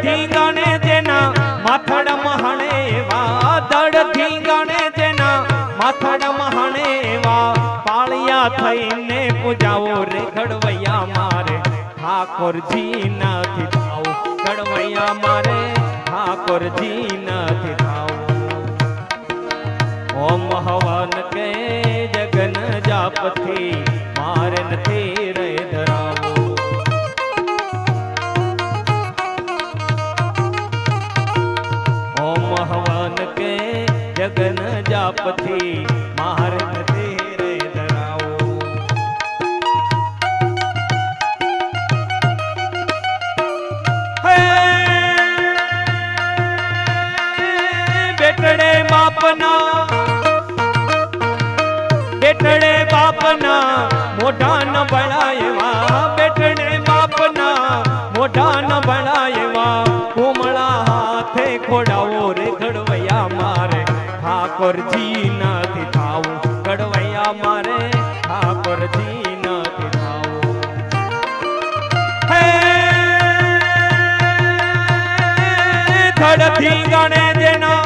ધીંગાણે જેના માથાડામાં હણેવા દડ ધીંગાણે જેના માથાડામાં હણેવા પાળિયા થઈને પૂજાવો રે ઘડવૈયા મારે ઠાકોરજી નથી થાવ ઘડવૈયા મારે ઠાકોરજી નથી થાવ ઓમ હવન કે જગન જાપથી મારે નથી રે ધરાવો ઓમ હવન કે જગન જાપથી મારે નથી રે ધરાવો બેટડે બાપના મોઢા ન બળાયવા બેટડે બાપના મોઢા ન બળાયવા કોમળા હાથે ખોડાવો રે ઘડવૈયા મારે ઠાકોરજી નથી થાવું ઘડવૈયા મારે ઠાકોરજી નથી થાવું હે ધડથી ગણે જેના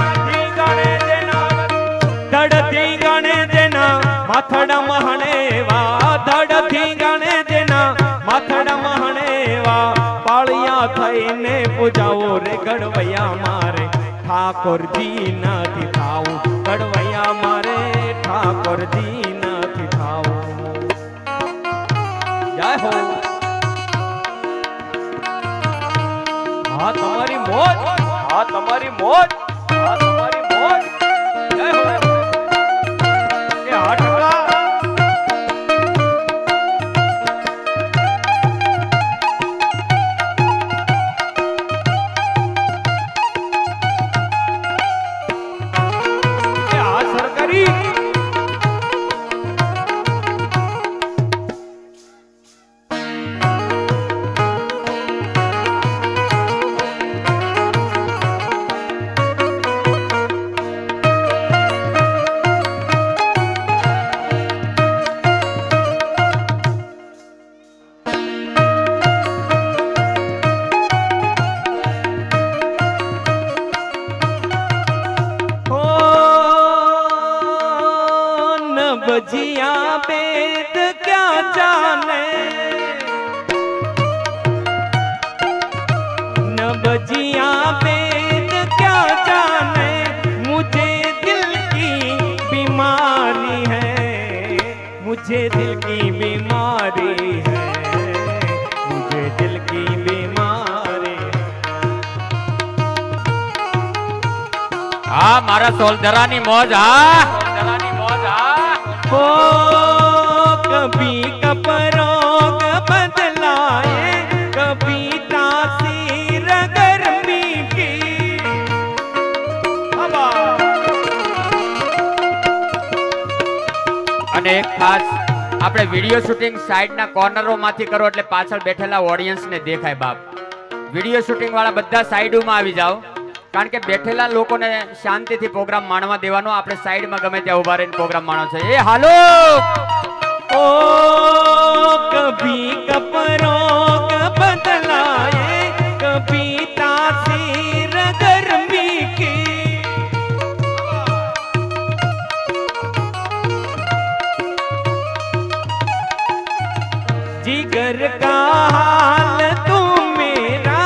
ધડથી ગણે જેના માથડામાં હણેવા ધડથી ગણે જેના માથડામાં હણેવા પાળિયા થઈને પૂજાવો રે ઘડવૈયા મારે ઠાકોરજી નથી થાવું ઘડવૈયા મારે ઠાકોરજી નથી થાવું જય હો હા તમારી મોજ હા તમારી મોજ હા તમારી મોજ જય હો बजिया बेद क्या जाने न बजिया बेद क्या जाने मुझे दिल की बीमारी है मुझे दिल की बीमारी है मुझे दिल की बीमारी हाँ मारा सोलधरानी मौज हाँ सोलधरानी मौज हाँ ओ कभी कपरोग बदलाए कभी तासीर गर्मी की અને એક ખાસ આપણે વિડિયો શૂટિંગ સાઈડના કોર્નરોમાંથી કરો એટલે પાછળ બેઠેલા ઓડિયન્સને દેખાય બાપ વિડિયો શૂટિંગ વાળા બધા સાઈડમાં આવી જાઓ કારણ કે બેઠેલા લોકોને શાંતિથી પ્રોગ્રામ માણવા દેવાનો આપણે સાઈડમાં ગમે ત્યાં ઉભા રહીને પ્રોગ્રામ માણો છે એ હાલો ओ कभी कपरोग बदलाए कभी तासीर गर्मी की जिगर का हाल तुम मेरा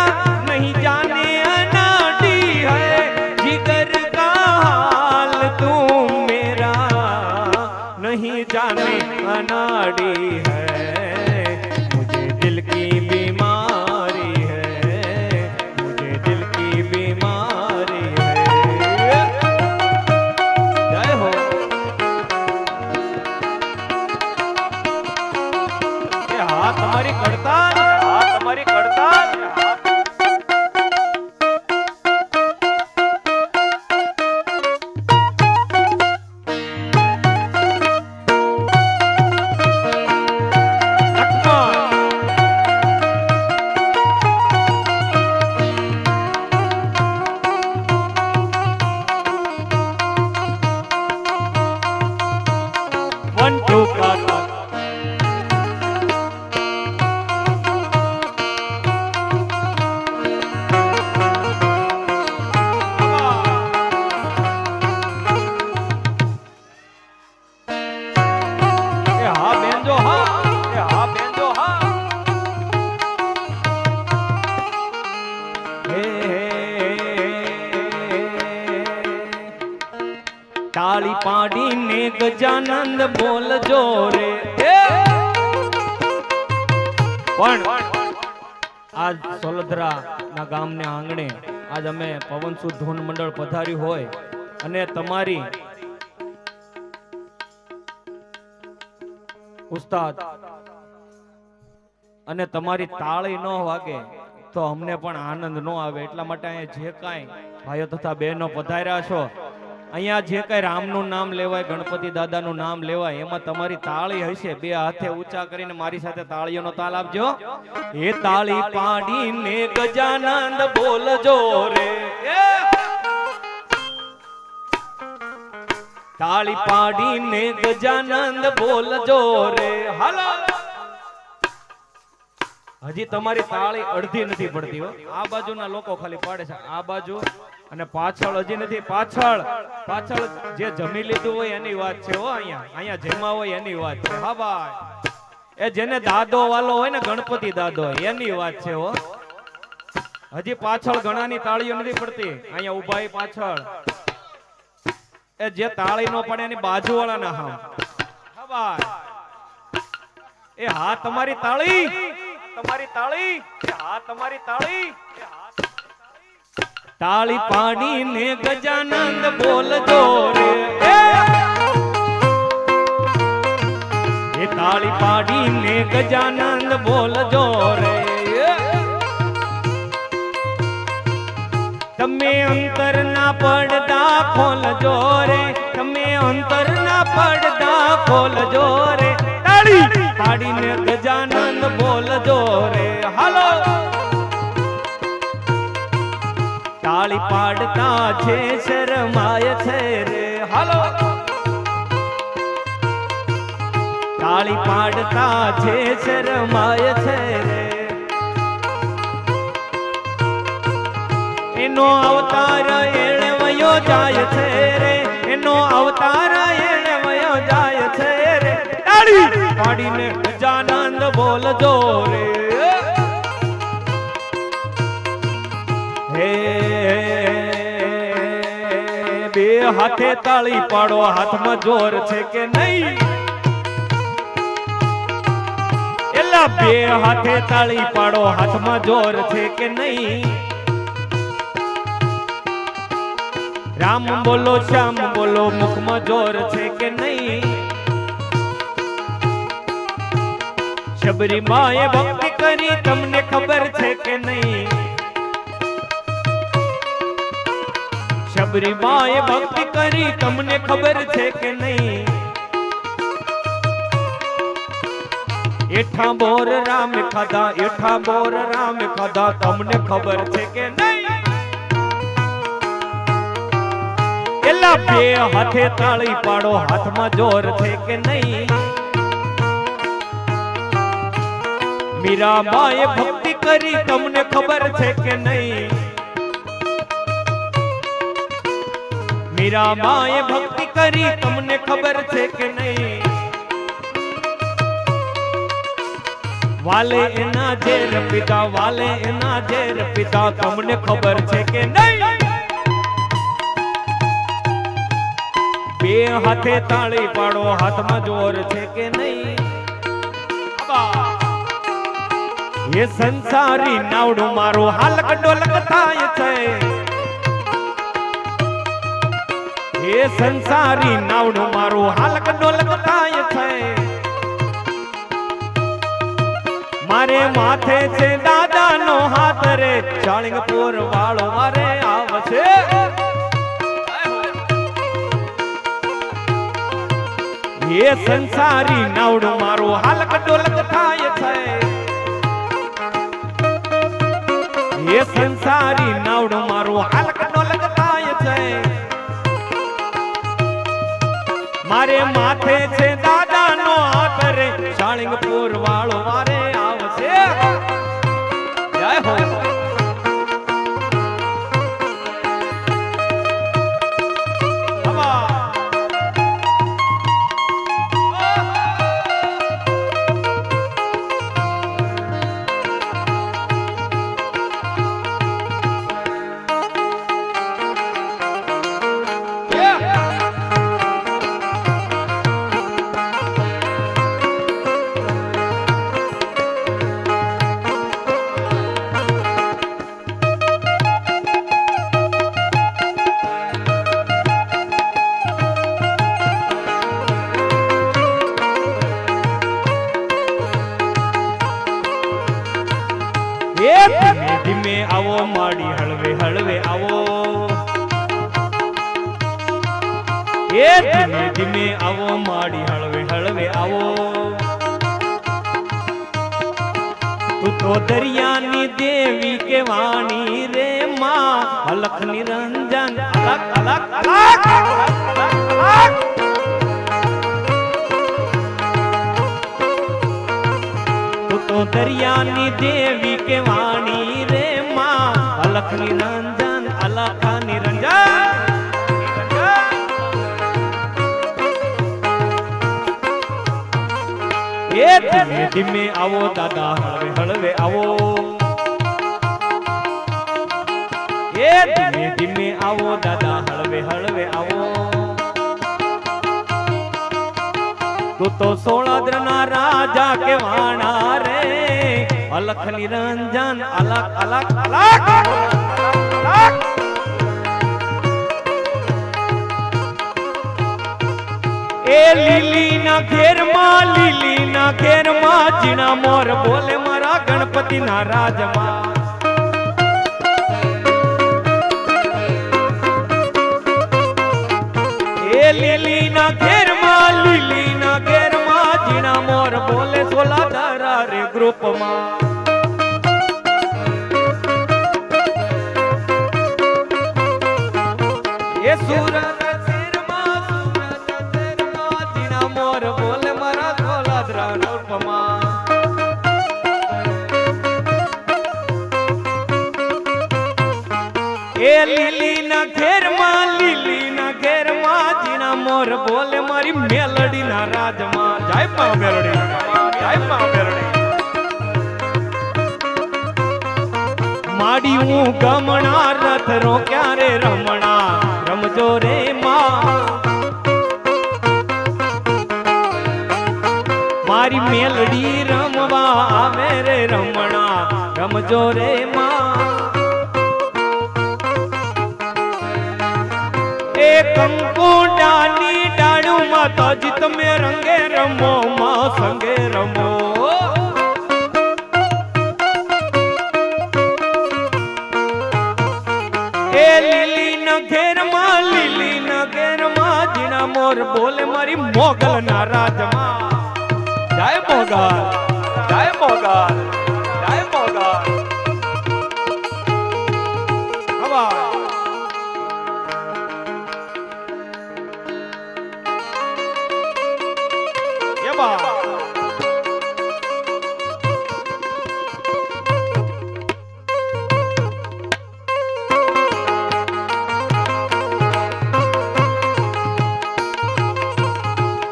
नहीं जाने अनाड़ी है जिगर का हाल तुम मेरा नहीं जाने अनाड़ी है मुझे दिल की તાળી પાડીને ગજાનંદ બોલજો રે પણ આજ સોલધરા ના ગામને આંગણે આજ અમે પવનસુત ધૂન મંડળ પધાર્યું હોય અને તમારી ઉસ્તાદ અને તમારી તાળી ન વાગે તો અમને પણ આનંદ ન આવે એટલા માટે અહીંયા જે કાંઈ ભાઈઓ તથા બહેનો પધાર્યા છો અહીંયા જે કઈ રામનું નામ લેવાય ગણપતિ દાદાનું નામ લેવાય એમાં તમારી તાળી હશે બે હાથે ઊંચા કરીને મારી સાથે તાળીઓનો તાલ આપજો એ તાળી પાડીને ગજાનંદ બોલજો રે તાળી પાડીને ગજાનંદ બોલજો રે હાલો હજી તમારી તાળી અડધી નથી પડતી હો આ બાજુના લોકો ખાલી પાડે છે આ બાજુ અને પાછળ હજી નથી પાછળ જે જમી લીધું હોય એની વાત છે હો અહીંયા જેમાં હોય એની વાત છે હા ભાઈ એ જેને દાદો વાલો હોય ને ગણપતિ દાદો એની વાત છે હો હજી પાછળ ઘણાની તાળીઓ નથી પડતી અહીંયા ઉભા પાછળ એ જે તાળી નો પડે એની બાજુવાળાના હા ભાઈ એ હા તમારી તાળી તાળી પાડીને ગજાનંદ બોલજો રે એ તાળી પાડીને ગજાનંદ બોલજો રે તમે અંતરના પડદા ખોલજો રે તમે અંતરના પડદા ખોલજો રે તાળી પાડીને ગજાનંદ બોલજો રે હાલો તાળી પાડતા છે શરમાય છે રે હાલો તાળી પાડતા છે શરમાય છે રે એનો અવતાર એળવયો જાય છે રે એનો અવતાર એળવયો જાય છે રે તાળી પાડીને ગજાનંદ બોલજો રે હે બે હાથે તાળી પાડો હાથમાં જોર છે કે નહીં એલા બે હાથે તાળી પાડો હાથમાં જોર છે કે નહીં રામ બોલો શ્યામ બોલો મુખમાં જોર છે કે નહીં શબરી માએ ભક્તિ કરી તમને ખબર છે કે નહીં શબરી માએ ભક્તિ કરી તમને ખબર છે કે નહીં એઠા બોર રામ ખાધા એઠા બોર રામ ખાધા તમને ખબર છે કે નહીં એલા બે હાથે તાળી પાડો હાથમાં જોર છે કે નહીં મીરાબાએ ભક્તિ કરી તમને ખબર છે કે નહીં મીરાબાએ ભક્તિ કરી તમને ખબર છે કે નહીં વાલે એના ઝેર પિતા વાલે એના ઝેર પિતા તમને ખબર છે કે નહીં બે હાથે તાળી પાડો હાથમાં જોર છે કે નહીં એ સંસારી નાવડું મારો હાલક ડોલક થાય છે એ સંસારી નાવડું મારું હાલક ડોલક થાય છે મારે માથે છે દાદાનો હાથ રે ચાળીંગપુર વાળો મારે આવશે એ સંસારી નાવડું મારું હાલક ડોલક થાય છે એ સંસારી નાવડું મારું હાલક ડોલક થાય છે મારે માથે છે દાદાનો હાથ રે ચાળીંગપુર વાળો મારે આવશે જય હો એ ધીમે ધીમે આવો માડી હળવે હળવે આવો તું તો દરિયાની દેવી કે વાણી રે માં અલખ નિરંજન અલગ અલગ અલગ તું તો દરિયાની દેવી કે વાણી રે માં અલખ નિરંજન અલખ નિરંજન એ ધીમે ધીમે આવો દાદા હળવે હળવે આવો એ ધીમે ધીમે આવો દાદા હળવે હળવે આવો તું તો સોળાદ્રના રાજા કે વાણા રે અલખ નિરંજન અલગ અલગ અલગ એ લીલી ના ઘેરમાં જીણા મોર બોલે મારા ગણપતિ ના રાજમાં એ લીલી ના ઘેરમાં જીણા મોર બોલે સોલા દારા રે ગ્રુપમાં એ સુરત બોલે મારા સોલાદરા રૂપમાં એ લીલી ના ઘેરમાં જીણા મોર બોલે મારી મેલડી ના રાજમાં જય મા મેલડી જય મા મેલડી માડી હું ગમણા રથ રોક્યા રે રમણા રમજો રે માં મારી મેલડી રમવા આવે રે રમણા રમજો રે માં એ કંકુડાની ડાળુમાં તજી તમે રંગે રમો માં સંગે રમો એ લીલી ના ઘેરમાં જીણા મોર બોલે મારી મોગલ ના રાજમાં જય મોગલ જય મોગલ જય મોગલ હવા યબા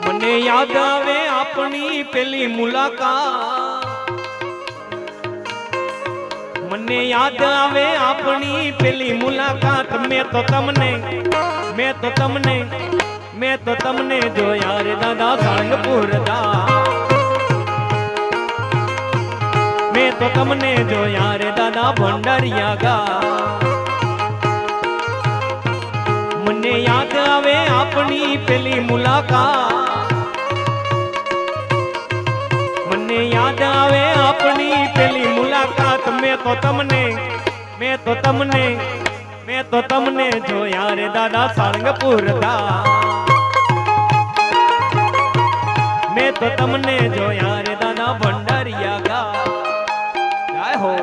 મને યાદ આવે આપણી પેલી મુલાકાત મને યાદ આવે આપણી પેલી મુલાકાત મેં તો તમને જોયા રે દાદા સાળંગપુર દા મેં તો તમને જોયા રે દાદા ભંડારિયા ગા મને યાદ આવે આપણી પેલી મુલાકાત મને યાદ આવે આપણી પેલી મુલાકાત મેં તો તમને જોયા રે દાદા સાળંગપુર દા મેં તો તમને જોયા રે દાદા ભંડારિયા ગા જય હો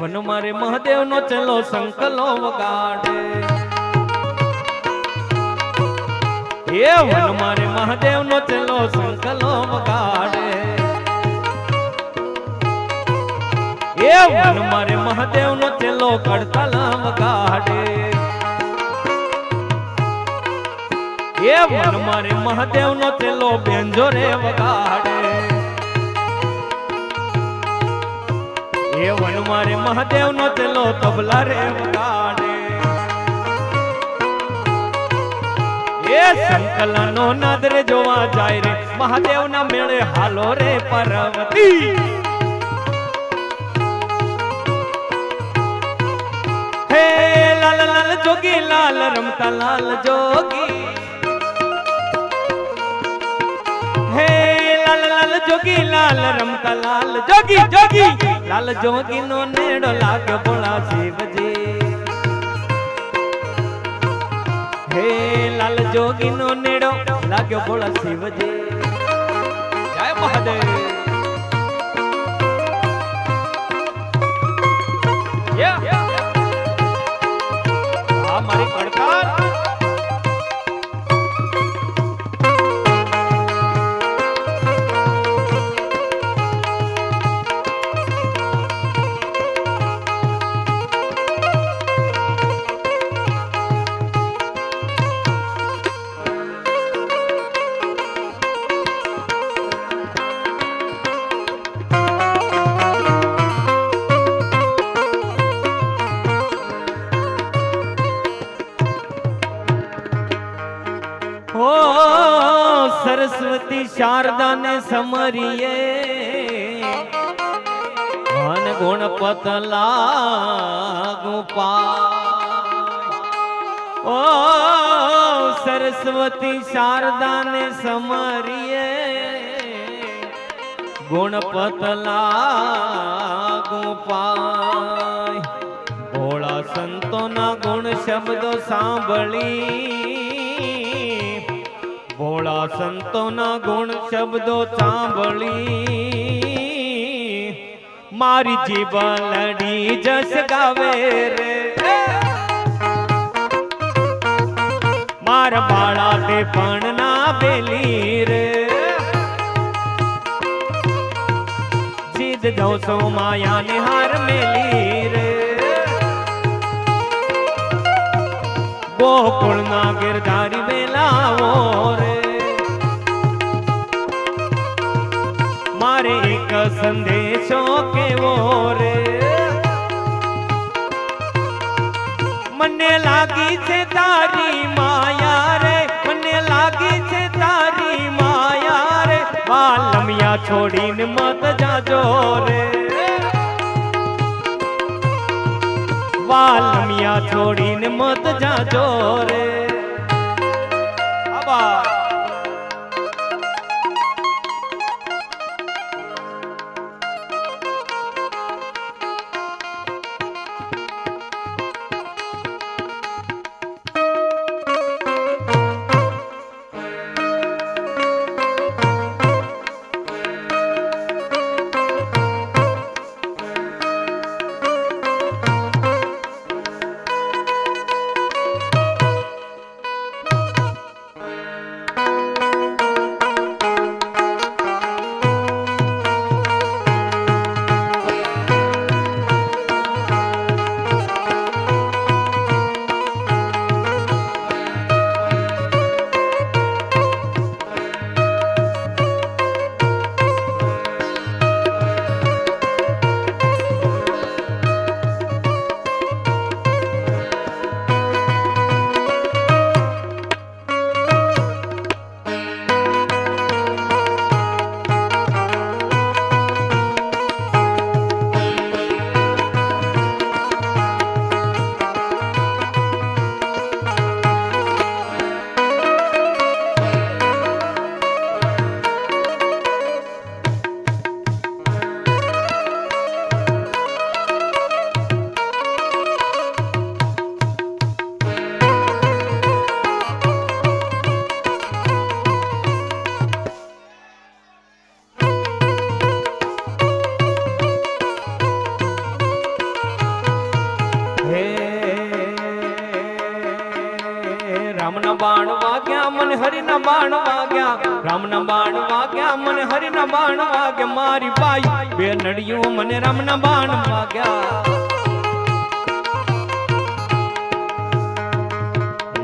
વન મારે મહાદેવ નો ચલો સંકલો વગાડે એ વન મારે મહાદેવ નો ચલો સંકલો વગાડે એ વન મારે મહાદેવ નો ચલો કડતાલા વગાડે એ વન મારે મહાદેવ નો ચલો બેંજો રે વગાડે એ વન મારે મહાદેવ નો ચલો તબલા રે વગાડે એ સંકલા નો નાદ રે જોવા જાય રે મહાદેવ ના મેળે હાલો રે પાર્વતી હે લાલ લાલ જોગી લાલ રમતા લાલ જોગી હે લાલ લાલ જોગી લાલ રમતા લાલ જોગી જોગી લાલ જોગી નો નેડો લાગે ભોળા શિવજી હે લાલ જોગી નો નેડો લાગ્યો ભોળા શિવજી જય મહાદેવ આ મારી કડકાર ओ सरस्वती शारदा ने समरिए मन गुणपत लागू पाय ओ सरस्वती शारदा ने समरिए गुणपत लागू पाय भोळा संतो ना गुण शब्दो सांभળી ભોળા સંતોના ગુણ શબ્દો સાંભળી મારી જીભ લડી જસ ગાવે રે મારા બાળા તે પણ ના બેલી રે જીદ દોસો માયા ને હાર મેલી રે ગોકુળ ના ગિરધારી બેલાવો રે મારે એક સંદેશો કેવો રે મને લાગી છે તારી માયા રે મને લાગી છે તારી માયા રે વાલમિયા છોડીને મત જાજો રે વાલમિયા છોડીને મત જાજો રે આબા હરિના બાણ વાગ્યા, રામના બાણ વાગ્યા, મને હરિના બાણ વાગ્યા, મારી બાઈ બે નડિયું મને રામના બાણ વાગ્યા.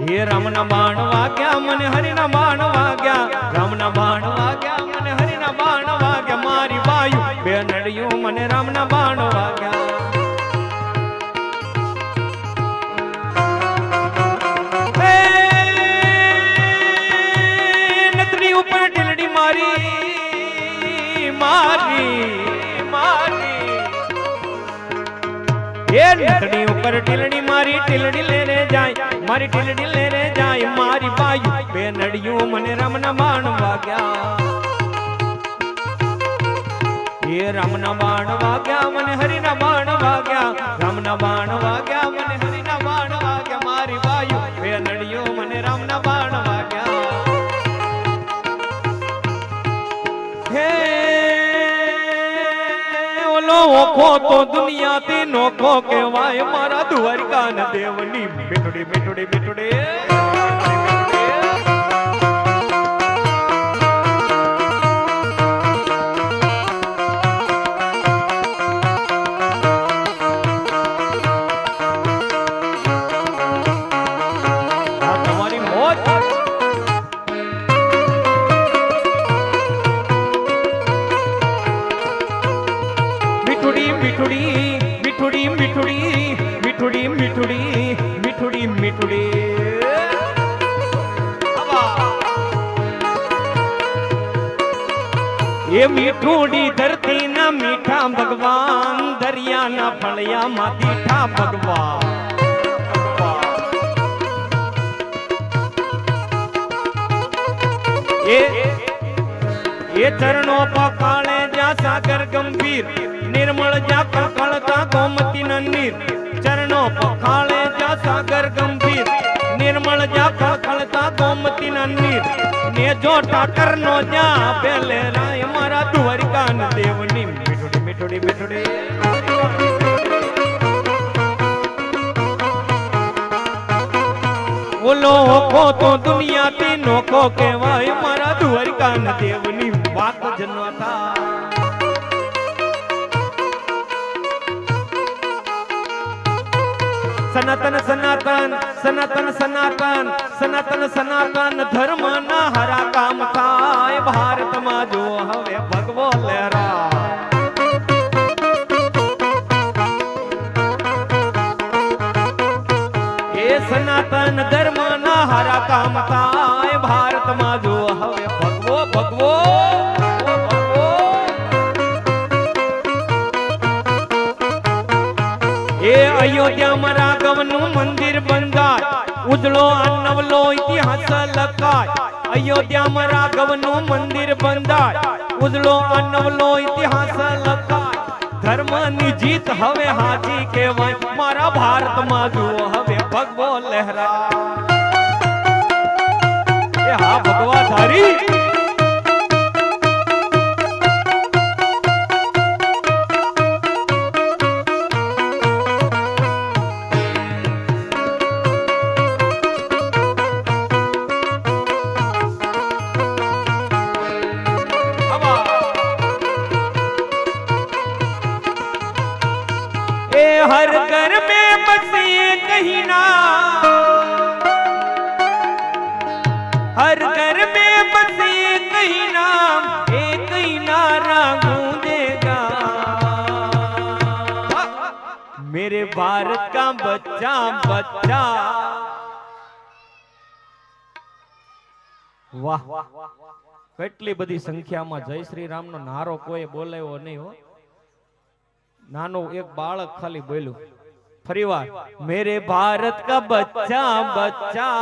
હે રામના બાણ વાગ્યા, મને હરિના બાણ વાગ્યા, રામના બાણ વાગ્યા, મને હરિના બાણ વાગ્યા, મારી બાઈ બે નડિયું મને રામના બાણ વાગ્યા. ઉપર ટીલડી મારી મારી મારી એ નતડી ઉપર ટીલડી મારી ટીલડી લેને જાય, મારી ટીલડી લેને જાય, મારી બાઈ બે નડિયું મને રામના બાણ વાગ્યા. એ રામના બાણ વાગ્યા, મને હરિના બાણ વાગ્યા, રામના બાણ વાગ્યા, મને હરિના બાણ વાગ્યા, મારી બાઈ બે નડિયું મને રામના બાણ વાગ્યા. ઓલો ઓખો તો દુનિયાથી નોખો કહેવાય, મારા દ્વારકા ના દેવની મીઠડી મીઠડી મીઠડી. તમારી મોજ મીઠુડી મીઠુડી મીઠુડી મીઠુડી મીઠુડી મીઠુડી મીઠુડી મીઠુડી. એ મીઠુડી ધરતી ના મીઠા ભગવાન, દરિયા ના ફળિયા માં દીઠા ભગવાન. એ ચરણો પકાળે જ્યાં સાગર ગંભીર, નિર્મળ જ્યાં કળકળતા ગોમતી ના નીર. ચરણો પખાળે જ્યાં સાગર ગંભીર, નિર્મળ જ્યાં કળકળતા ગોમતી ના નીર. ને જો ઠાકર નો જ્યાં પેલે રાય, મારા દ્વારકા ના દેવની મીઠડી મીઠડી મીઠડી. ઓલો ઓખો તો દુનિયાથી નોખો કહેવાય, મારા દ્વારકા ના દેવની વાત જ ન થાય. સનાતન સનાતન સનાતન સનાતન સનાતન સનાતન ધર્મ ના હરા કામ થાય, ભારતમાં જો હવે ભગવો લહેરા. એ સનાતન ધર્મ ના હરા કામ થાય, ભારતમાં જો હવે ભગવો ભગવો. એ અયોધ્યામાં રાઘવનું મંદિર બંધાય, ઉજળો આ નવલો ઇતિહાસ લખાય. અયોધ્યામાં રાઘવનું મંદિર બંધાય, ઉજળો આ નવલો ઇતિહાસ લખાય. ધર્મની જીત હવે હાજી કહેવાય, મારા ભારતમાં જુઓ હવે ભગવો લહેરા. એ હા ભગવા ધારી. हर घर में बस एक ही नाम, हर घर में बस एक ही नाम, एक ही नारा गूंजेगा, मेरे भारत का बच्चा बच्चा. વાહ, કેટલી બધી સંખ્યામાં જય શ્રી રામ નો નારો કોઈ બોલાયો નહીં હો. નાનો એક બાળક ખાલી બોલ્યું ફરીવાર, મેરે ભારત કા બચ્ચા બચ્ચા.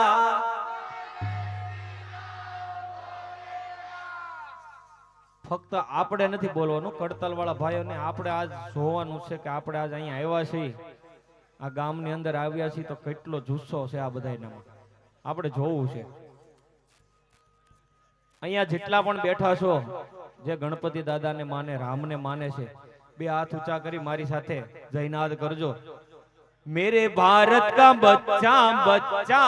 ફક્ત આપણે નથી બોલવાનું, કડતાલ વાળા ભાઈઓને આપણે આજ જોવાનું છે કે આપણે આજ અહીંયા આવ્યા છીએ, આ ગામની અંદર આવ્યા છીએ તો કેટલો જુસ્સો છે આ બધાયનામાં, આપણે જોવું છે. અહીંયા જેટલા પણ બેઠા છો, જે ગણપતિ દાદાને માને, રામને માને છે, બે હાથ ઊંચા કરી મારી સાથે જયનાદ કરજો. મેરે ભારત કા બચ્ચા બચ્ચા.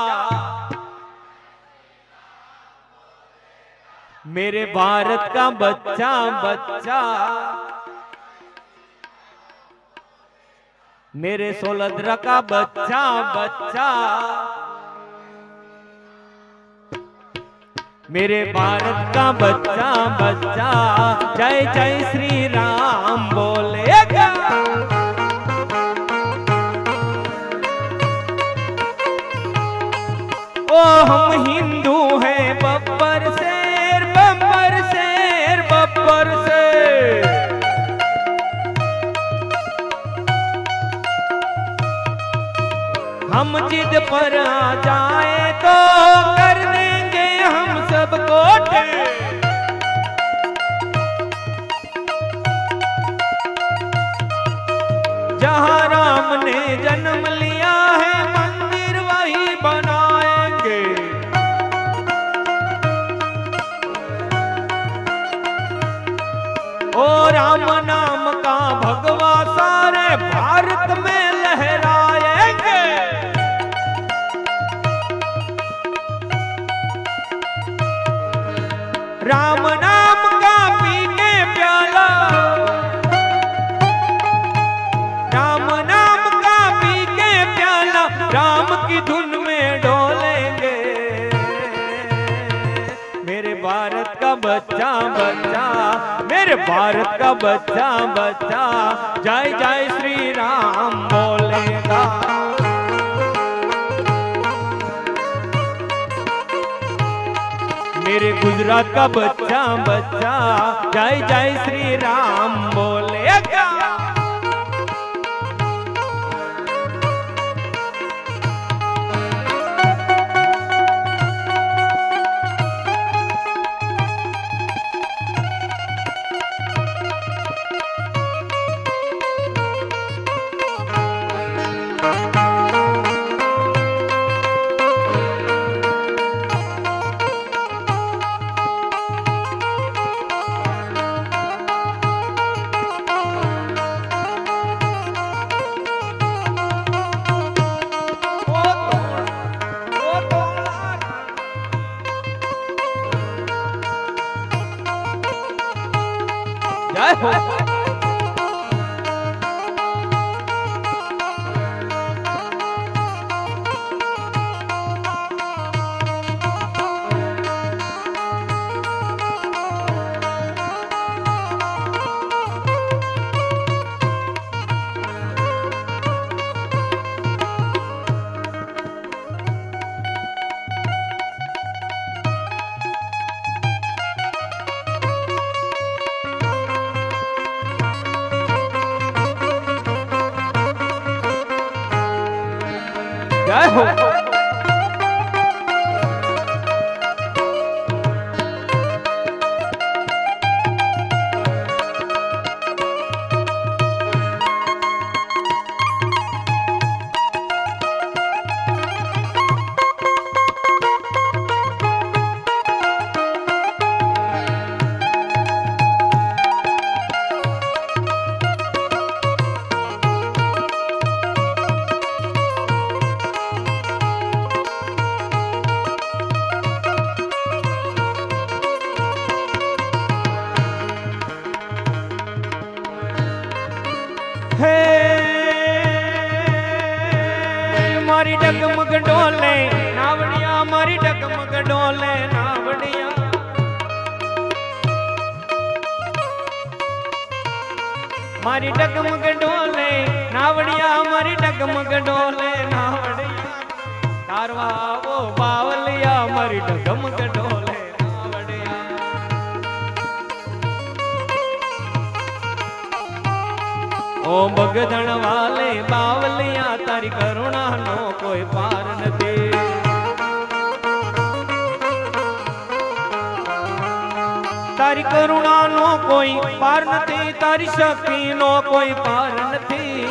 मेरे भारत का बच्चा बच्चा, मेरे सोलद्रा का बच्चा बच्चा, मेरे भारत का बच्चा बच्चा, जय जय श्री राम बोलेगा। ओ हम हिंदू हैं बब्बर शेर, बब्बर शेर, बब्बर शेर। हम जिद पर आ जाए तो कर देंगे हम सबको ढेर। जहाँ राम ने जन्म लिया है मंदिर वही बनाएंगे। ओ राम नाम का भगवा सारे भारत में लहराएंगे। राम नाम का पी के प्याला, राम नाम का पी के प्याला, राम की धुन में डोलेंगे। मेरे भारत का बच्चा बच्चा, मेरे भारत का बच्चा बच्चा, जय जय श्री राम बोलेगा। मेरे गुजरात का बच्चा बच्चा, जय जय श्री राम बोलेगा। जय हो। जय हो। हे मारी डगमग डोले नावड़िया, मारी डगमग डोले नावड़िया। मारी डगमग डोले नावड़िया, मारी डगमग डोले नावड़िया। तारवा वो बावलिया, मारी डगमग डोले नावड़िया। ओ बगदण वाले बावलिया, तारी करुणा नो कोई पार नहीं। तारी करुणा नो कोई पार नहीं, तारी शक्ति नो कोई पार नहीं।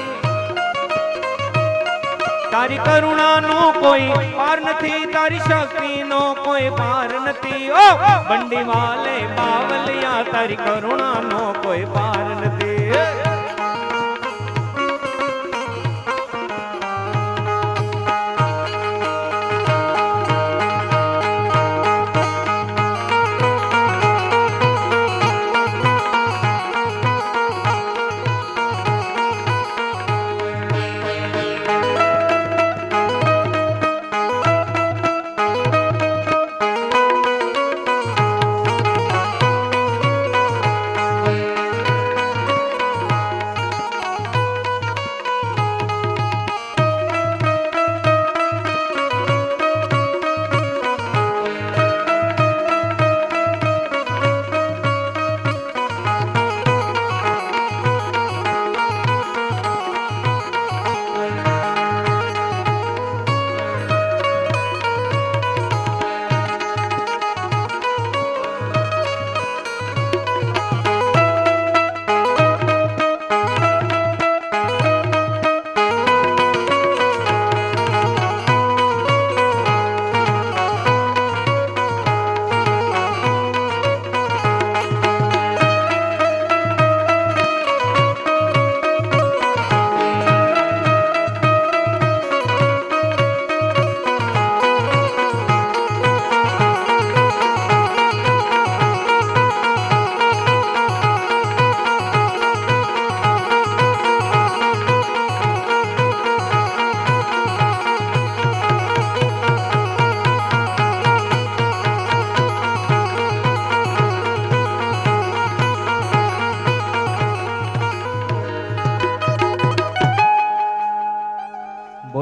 तारी करुणा नो कोई पार नहीं, तारी शक्ति नो कोई पार नहीं। ओ बंडी वाले बावलिया, तारी करुणा नो कोई पार नहीं।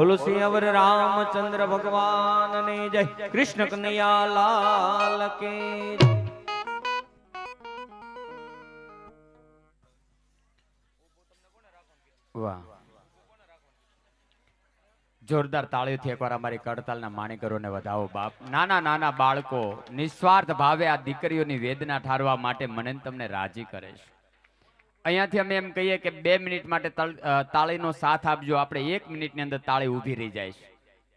બોલો સિયાવર રામચંદ્ર ભગવાન ને જય, કૃષ્ણ કનૈયા લાલ કે જય. વાહ, જોરદાર તાળીઓથી એકવાર અમારી કડતાલના માણીકરોને વધાવો બાપ. નાના નાના બાળકો નિસ્વાર્થ ભાવે આ દીકરીઓની વેદના ઠારવા માટે મને ને તમને રાજી કરે છે. અહીંયાથી અમે એમ કહીએ કે 2 મિનિટ માટે તાળીનો સાથ આપજો, આપણે 1 મિનિટની અંદર તાળી ઊભી રહી જાય છે.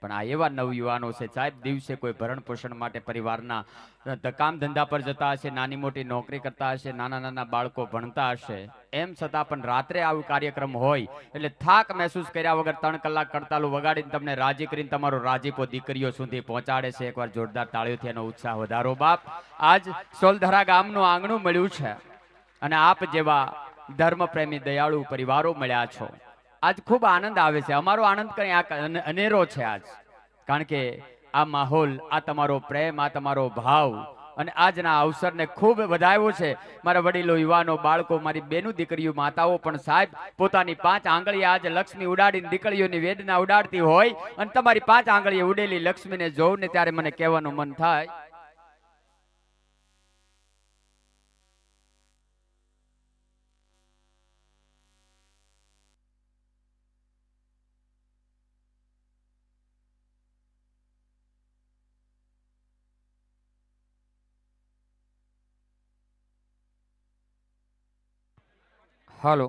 પણ આ એવા નવયુવાનો છે સાહેબ, દિવસે કોઈ ભરણ પોષણ માટે પરિવારના કામ ધંધા પર જતા હશે, નાની મોટી નોકરી કરતા હશે, નાના નાના બાળકો ભણતા હશે, એમ છતાં પણ રાત્રે આવું કાર્યક્રમ હોય એટલે થાક મહેસૂસ કર્યા વગર 3 કલાક કડતાલું વગાડીને તમને રાજી કરીને તમારો રાજીપો દીકરીઓ સુધી પહોંચાડે છે. એકવાર જોરદાર તાળીઓથી એનો ઉત્સાહ વધારો બાપ. આજ સોલધરા ગામનું આંગણું મળ્યું છે અને આપ જેવા ધર્મપ્રેમી દયાળુ પરિવારો મળ્યા છો. આજ ખૂબ આનંદ આવે છે. અમારો આનંદ કંઈ અનેરો છે આજ, કારણ કે આ માહોલ, આ તમારો પ્રેમ, આ તમારો ભાવ અને આજના અવસરને ખૂબ વધાવ્યો છે. મારા વડીલો, યુવાનો, બાળકો, મારી બેનું દીકરીઓ, માતાઓ પણ સાહેબ પોતાની 5 આંગળીએ આજે લક્ષ્મી ઉડાડીને દીકરીઓની વેદના ઉડાડતી હોય અને તમારી 5 આંગળીએ ઉડેલી લક્ષ્મીને જોઉં ને ત્યારે મને કહેવાનું મન થાય, હાલો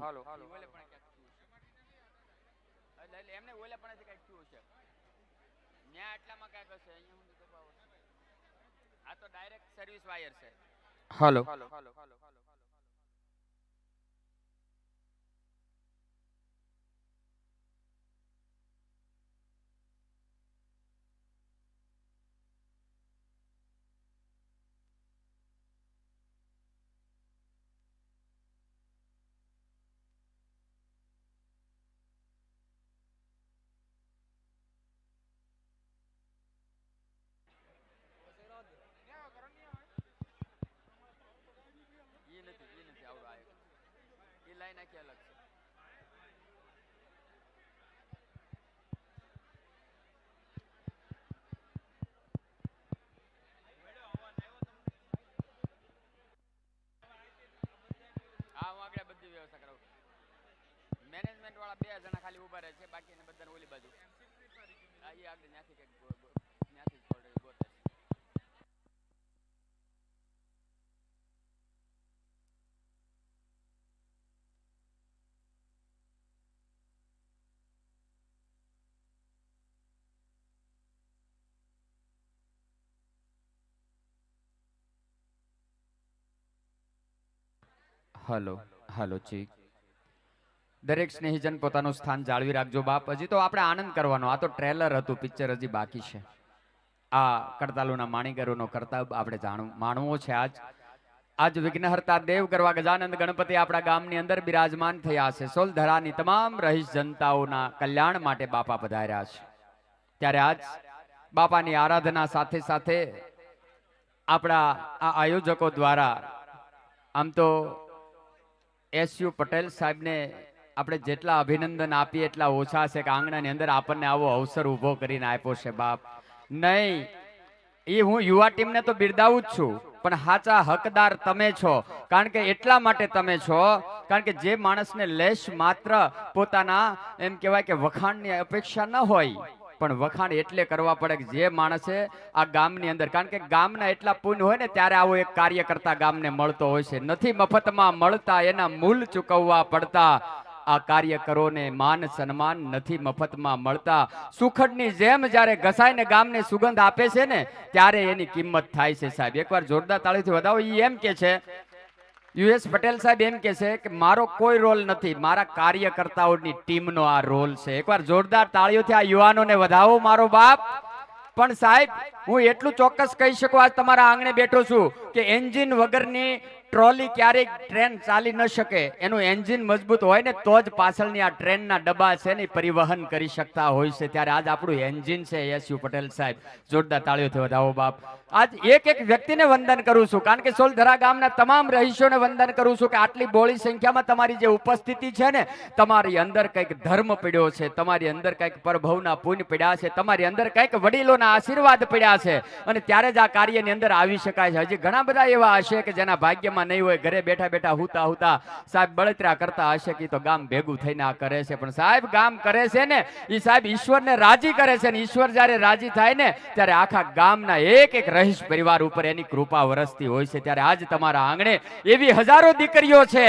હાલો મેનેજમેન્ટ વાળા 2 જણા ખાલી ઊભા રહે છે, બાકી બધાને ઓલી બાજુ આ ઈ આગળ ત્યાંથી ત્યાંથી ગોતે. હાલો હાલો જી. દરેક સ્નેહીજન પોતાનું સ્થાન જાળવી રાખજો બાપ. હજી તો આપણે આનંદ કરવાનો, આ તો ટ્રેલર હતું, પિક્ચર હજી બાકી છે. આ કડતાલુના માણીગરોનો કરતબ આપણે માણવો છે. આજ વિઘ્નહર્તા દેવ કરવા ગજાનંદ ગણપતિ આપણા ગામની અંદર બિરાજમાન થયા છે. સોલધરાની તમામ રહીશ જનતાઓના કલ્યાણ માટે બાપા પધાર્યા છે. ત્યારે આજ બાપાની આરાધના સાથે સાથે આપણા આ આયોજકો દ્વારા આમ તો એસયુ પટેલ સાહેબને આપણે જેટલા અભિનંદન આપીએ એટલા ઓછા છે કે આંગણાની અંદર આપણને આવો અવસર ઊભો કરીને આપ્યો છે બાપ. નહીં, એ હું યુવા ટીમને તો બિરદાવું જ છું, પણ સાચા હકદાર તમે છો. કારણ કે એટલા માટે તમે છો કારણ કે જે માણસને લેશ માત્ર પોતાના એમ કહેવાય કે વખાણની અપેક્ષા ન હોય, પણ વખાણ એટલે કરવા પડે કે જે માણસે આ ગામની અંદર, કારણ કે ગામના એટલા પુણ્ય હોય ને ત્યારે આવો એક કાર્યકર્તા ગામને મળતો હોય છે. નથી મફતમાં મળતા, એના મૂલ ચૂકવવા પડતા. આ કાર્યકરોને માન સન્માન નથી મફતમાં મળતા. સુખડની જેમ જ્યારે ઘસાઈને ગામને સુગંધ આપે છે ને ત્યારે એની કિંમત થાય છે સાહેબ. એકવાર જોરદાર તાળીથી વધાવો. એ એમ કે છે, યુએસ પટેલ સાહેબ એમ કે છે કે મારો કોઈ રોલ નથી, મારા કાર્યકર્તાઓની ટીમનો આ રોલ છે. એકવાર જોરદાર તાળીઓથી આ યુવાનોને વધાવો મારો બાપ. પણ સાહેબ હું એટલું ચોક્કસ કહી શકું, આજ તમારા આંગણે બેઠો છું કે એન્જિન વગરની ટ્રોલી ક્યારેય ટ્રેન ચાલી ન શકે. એનું એન્જિન મજબૂત હોય ને તો જ પાછળની આ ટ્રેનના ડબ્બા છે ને પરિવહન કરી શકતા હોય છે. ત્યારે આજ આપણું એન્જિન છે એસયુ પટેલ સાહેબ. જોરદાર તાળીઓથી વધાવો બાપ. આજ એક એક વ્યક્તિને વંદન કરું છું, કારણ કે સોલધરા ગામના તમામ રહીશોને વંદન કરું છું કે આટલી બોળી સંખ્યામાં તમારી જે ઉપસ્થિતિ છે ને, તમારી અંદર કંઈક ધર્મ પડ્યો છે, તમારી અંદર કંઈક પરભવના પુણ્ય પડ્યા છે, તમારી અંદર કંઈક વડીલોના આશીર્વાદ પડ્યા છે, અને ત્યારે જ આ કાર્યની અંદર આવી શકાય છે. હજી ઘણા બધા એવા હશે કે જેના ભાગ્યમાં નહીં હોય, ઘરે બેઠા બેઠા હુતા હુતા સાહેબ બળતરા કરતા હશે કે તો ગામ ભેગું થઈને આ કરે છે, પણ સાહેબ ગામ કરે છે ને એ સાહેબ ઈશ્વરને રાજી કરે છે, ને ઈશ્વર જ્યારે રાજી થાય ને ત્યારે આખા ગામના એક એક રહીશ પરિવાર ઉપર એની કૃપા વરસતી હોય છે. ત્યારે આજ તમારા આંગણે એવી હજારો દીકરીઓ છે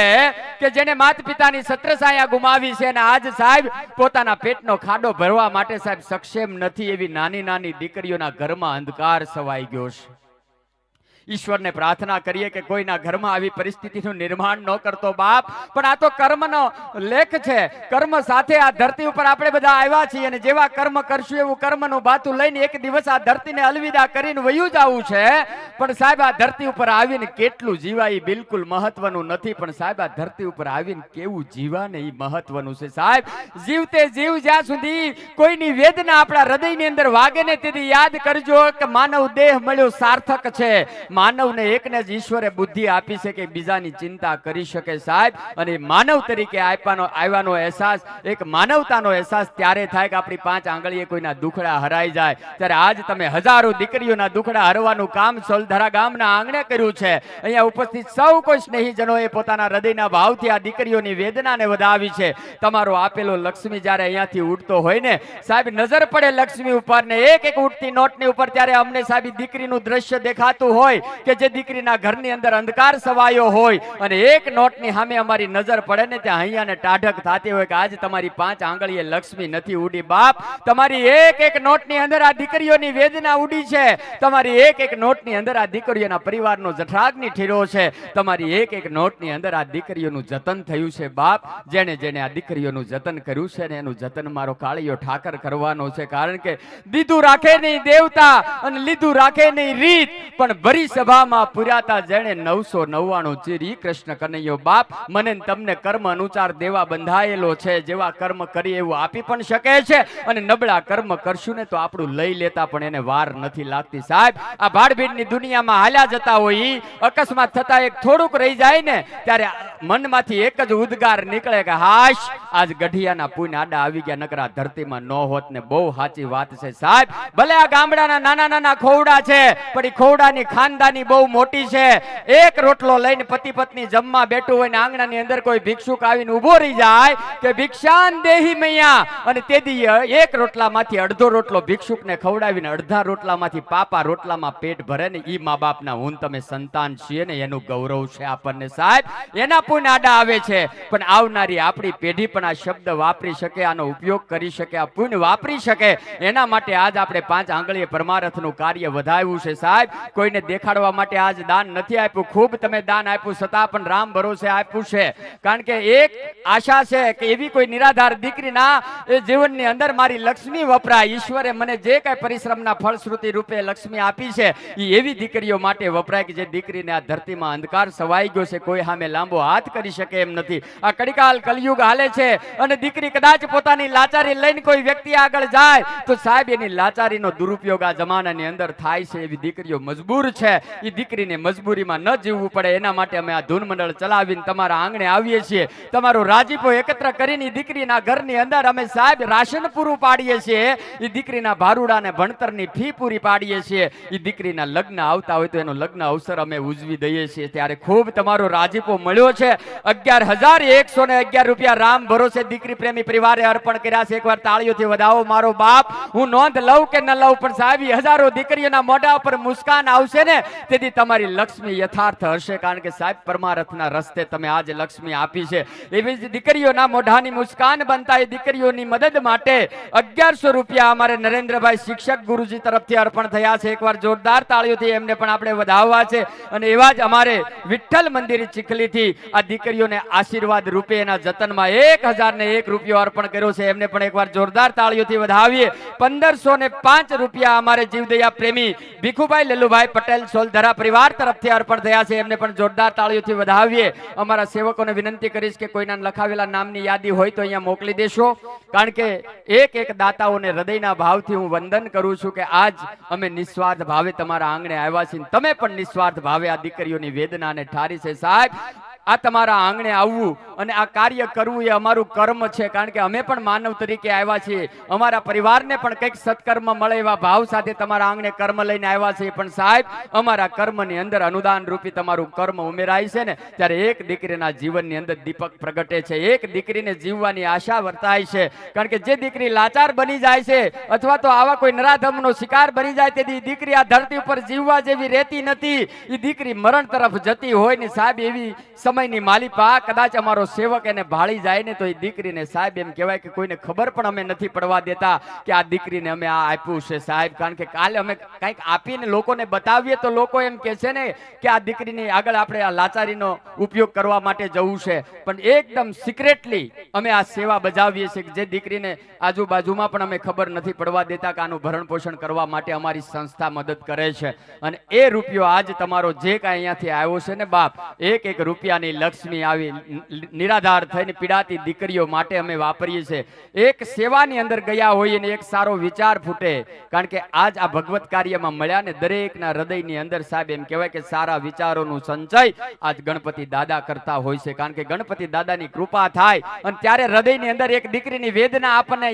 કે જેને માતા પિતાની છત્રછાયા ગુમાવી છે, અને આજ સાહેબ પોતાના પેટનો ખાડો ભરવા માટે સાહેબ સક્ષમ નથી. એવી નાની નાની દીકરીઓના ઘરમાં અંધકાર છવાઈ ગયો છે. ઈશ્વરને પ્રાર્થના કરીએ કે કોઈના ઘરમાં આવી પરિસ્થિતિનું નિર્માણ ન કરતો બાપ, પણ આ તો કર્મનો લેખ છે. કર્મ સાથે આ ધરતી ઉપર આપણે બધા આવ્યા છીએ, અને જેવા કર્મ કરશું એવું કર્મનું બાતું લઈને એક દિવસ આ ધરતીને અલવિદા કરીને વયું જવું છે. પણ સાહેબ આ ધરતી ઉપર આવીને કેટલું જીવા એ બિલકુલ મહત્વનું નથી, પણ સાહેબ આ ધરતી ઉપર આવીને કેવું જીવા ને એ મહત્વનું છે. સાહેબ જીવતે જીવ જ્યાં સુધી કોઈની વેદના આપણા હૃદયની અંદર વાગે ને તેથી યાદ કરજો કે માનવ દેહ મળ્યો સાર્થક છે. માનવને એકને જ ઈશ્વરે બુદ્ધિ આપી છે કે બીજાની ચિંતા કરી શકે સાહેબ, અને માનવ તરીકે આવ્યાનો અહેસાસ, એક માનવતાનો અહેસાસ ત્યારે થાય કે આપણી 5 આંગળીએ કોઈના દુખડા હરાઈ જાય. ત્યારે આજ તમે હજારો દીકરીઓના દુખડા હરવાનું કામ સોલધરા ગામના આંગણે કર્યું છે. અહીંયા ઉપસ્થિત સૌ કોઈ સ્નેહીજનોએ પોતાના હૃદયના ભાવથી આ દીકરીઓની વેદનાને વધાવી છે. તમારો આપેલો લક્ષ્મી જ્યારે અહીંયાથી ઉડતો હોય ને સાહેબ, નજર પડે લક્ષ્મી ઉપર ને એક એક ઉડતી નોટની ઉપર, ત્યારે અમને સાહેબ દીકરીનું દ્રશ્ય દેખાતું હોય કે જે દીકરીના ઘરની અંદર અંધકાર સવાયો હોય, અને એક નોટની સામે અમારી નજર પડે ને ત્યાં હૈયાને ટાઢક થતી હોય કે આજ તમારી 5 આંગળીએ લક્ષ્મી નથી ઉડી બાપ. તમારી એક એક નોટની અંદર આ દીકરીઓની વેદના ઉડી છે. તમારી એક એક નોટની અંદર આ દીકરીઓના પરિવારનો જઠરાગ્નિ ઠીરો છે. તમારી એક એક નોટની અંદર આ દીકરીઓનું જતન થયું છે બાપ. જેને જેને આ દીકરીઓનું જતન કર્યું છે ને એનું જતન મારો કાળિયો ઠાકર કરવાનો છે, કારણ કે દીધું રાખે નહીં દેવતા અને લીધું રાખે નહીં રીત, પણ ભરી સભામાં પુરાતા જેણે 999 ચીરી કૃષ્ણ કનૈયો બાપ. મને તમને કર્મ અનુસાર દેવા બંધાયેલો છે. જેવા કર્મ કરી એવું આપી પણ શકે છે, અને નબળા કર્મ કરશું ને તો આપણું લઈ લેતા પણ એને વાર નથી લાગતી સાહેબ. આ ભાડભીડની દુનિયામાં હાલ્યા જતા હોય, અકસ્માત થતા એક થોડુંક રહી જાય ને ત્યારે મનમાંથી એક જ ઉદ્ગાર નીકળે કે હાશ આજ ગઢિયાના પુણ્ય આડા આવી ગયા, નકરા ધરતીમાં ન હોત ને. બહુ સાચી વાત છે સાહેબ. ભલે આ ગામડાના નાના નાના ખોવડા છે, પણ એ ખોવડાની ખાનદાની બહુ મોટી છે. એક રોટલો લઈને પતિ પત્ની જમવા બેઠું હોય ને આંગણાની અંદર કોઈ ભિક્ષુક આવીને ઉભો રહી જાય કે ભિક્ષાન દેહી મૈયા, અને તેથી એક રોટલામાંથી અડધો રોટલો ભિક્ષુકને ખવડાવીને અડધા રોટલામાંથી પાપા રોટલામાં પેટ ભરે ને, ઈ મા બાપના હું તમે સંતાન છીએ ને એનું ગૌરવ છે આપણને સાહેબ. એના પુણ્ય આડા આવે છે, પણ આવનારી આપણી પેઢી પણ આ શબ્દ વાપરી શકે, આનો ઉપયોગ કરી શકે, આ પુણ્ય વાપરી શકે, એના માટે આજ આપણે 5 આંગળીએ પરમારથનું કાર્ય વધાવ્યું છે સાહેબ. કોઈને દેખાડવા માટે આજ દાન નથી આપ્યું. ખૂબ તમે દાન આપ્યું છતાં પણ રામ ભરોસે આપ્યું છે, કારણ કે એક આશા છે કે એવી કોઈ નિરાધાર દીકરીના એ જીવનની અંદર મારી લક્ષ્મી વપરાય. ઈશ્વરે મને જે કઈ પરિશ્રમના ફળશ્રુતિ રૂપે લક્ષ્મી આપી છે એ એવી દીકરીઓ માટે વપરાય કે જે દીકરીને આ ધરતીમાં અંધકાર સવાઈ ગયો છે, કોઈ સામે લાંબો હાથ કરી શકે એમ નથી. આ કડીકાલ કલયુગ હાલે છે, અને દીકરી કદાચ પોતાની લાચારી લઈને કોઈ વ્યક્તિ આગળ જાય તો સાહેબ એની લાચારીનો દુરુપયોગ આ જમાનાની અંદર થાય છે. એવી દીકરીઓ મજબૂર છે, એ દીકરીને મજબૂરીમાં ન જીવવું પડે એના માટે અમે આ ધૂન મંડળ ચલાવીને તમારા આંગણે આવીએ છીએ. તમારો રાજીપો એકત્ર કરીને દીકરીના ઘરની અંદર અમે સાહેબ રાશન પૂરું પાડીએ છીએ. એ દીકરીના ભારુડાને ભણતરની ફી પૂરી પાડીએ છીએ. એ દીકરીના લગ્ન આવતા હોય તો એનો લગ્ન અવસર અમે ઉજવી દઈએ છીએ. ત્યારે ખૂબ તમારો રાજીપો મળ્યો છે. 11,111 રૂપિયા રામ ભરોસે દીકરી પ્રેમી પરિવારે અર્પણ કર્યા છે. એકવાર તાળીઓથી વધાવો મારો બાપ. હું નોંધ લઉં કે ન લઉં, પણ સાહેબ હજારો દીકરીઓના મોઢા ઉપર મુસ્કાન આવશે ને તેથી તમારી લક્ષ્મી યથાર્થ હશે, કારણ કે સાહેબ પરમારથના રસ્તે તમે આજે લક્ષ્મી આપી છે. એવી જ દીકરીઓના મોઢાની મુસ્કાન બનતા એ દીકરીઓની મદદ માટે 1100 રૂપિયા અમારે નરેન્દ્રભાઈ શિક્ષક ગુરુજી તરફથી અર્પણ થયા છે. એકવાર જોરદાર તાળીઓથી એમને પણ આપણે વધાવવા છે. અને એવા જ અમારે વિઠ્ઠલ મંદિર ચીખલીથી આ દીકરીઓને આશીર્વાદ રૂપે એના જતનમાં 1001 રૂપિયો અર્પણ કર્યો છે. એમને પણ એકવાર જોરદાર તાળીઓથી વધાવીએ. 1505 રૂપિયા અમારે જીવદયા પ્રેમી ભીખુભાઈ લલ્લુભાઈ પટેલ સોલધરા પરિવાર તરફથી અર્પણ થયા છે એમને પણ જોરદાર તાળીઓથી વધાવીએ. અમારા સેવકોને વિનંતી કરીશ કે કોઈના લખાવેલા નામની યાદી હોય તો અહીંયા મોકલી દેશો, કારણ કે એક એક દાતાઓને હૃદયના ભાવથી હું વંદન કરું છું કે આજ અમે નિસ્વાર્થ ભાવે તમારા આંગણે આવ્યા છીએ. તમે પણ નિસ્વાર્થ ભાવે આ દીકરીઓની વેદનાને ઠારી છે. સાહેબ, આ તમારા આંગણે આવવું અને આ કાર્ય કરવું એ અમારું કર્મ છે, કારણ કે અમે પણ માનવ તરીકે આવ્યા છીએ. અમારા પરિવારને પણ કંઈક સત્કર્મ મળે એવા ભાવ સાથે તમારા આંગણે કર્મ લઈને આવ્યા છીએ. પણ સાહેબ, અમારા કર્મની અંદર અનુદાન રૂપી તમારું કર્મ ઉમેરાય છે ને ત્યારે એક દીકરીના જીવનની અંદર દીપક પ્રગટે છે, એક દીકરીને જીવવાની આશા વર્તાય છે. કારણ કે જે દીકરી લાચાર બની જાય છે અથવા તો આવા કોઈ નરાધમનો શિકાર બની જાય તેથી દીકરી આ ધરતી ઉપર જીવવા જેવી રહેતી નથી. એ દીકરી મરણ તરફ જતી હોય ને સાહેબ, એવી સમયની માલિપા કદાચ અમારો સેવક એને ભાળી જાય ને તો એ દીકરીને સાહેબ એમ કહેવાય કે કોઈને ખબર પણ અમે નથી પડવા દેતા કે આ દીકરીને અમે આ આપ્યું છે સાહેબ. કારણ કે કાલે અમે કંઈક આપીને લોકોને બતાવીએ તો લોકો એમ કહે છે ને કે આ દીકરીની આગળ આપણે આ લાચારીનો ઉપયોગ કરવા માટે જવું છે, પણ એકદમ સિક્રેટલી અમે આ સેવા બજાવીએ છીએ કે જે દીકરીને આજુબાજુમાં પણ અમે ખબર નથી પડવા દેતા કે આનું ભરણ પોષણ કરવા માટે અમારી સંસ્થા મદદ કરે છે. અને એ રૂપિયો આજ તમારો જે કાંઈ અહીંયાથી આવ્યો છે ને બાપ, એક એક રૂપિયાની લક્ષ્મી આવી નિરાધાર થઈને પીડાતી દીકરીઓ માટે અમે વાપરીએ છીએ. એક સેવાની અંદર ગયા હોઈએ ને એક સારો વિચાર ફૂટે, કારણ કે આજ આ ભગવત કાર્યમાં મળ્યા ને દરેકના હૃદયની અંદર સાહેબ એમ કહેવાય કે સારા વિચારોનું સંચય આજ ગણપતિ દાદા કરતા હોય છે. કારણ કે ગણપતિ દાદાની કૃપા થાય અને ત્યારે હૃદયની અંદર એક દીકરીની વેદના આપણને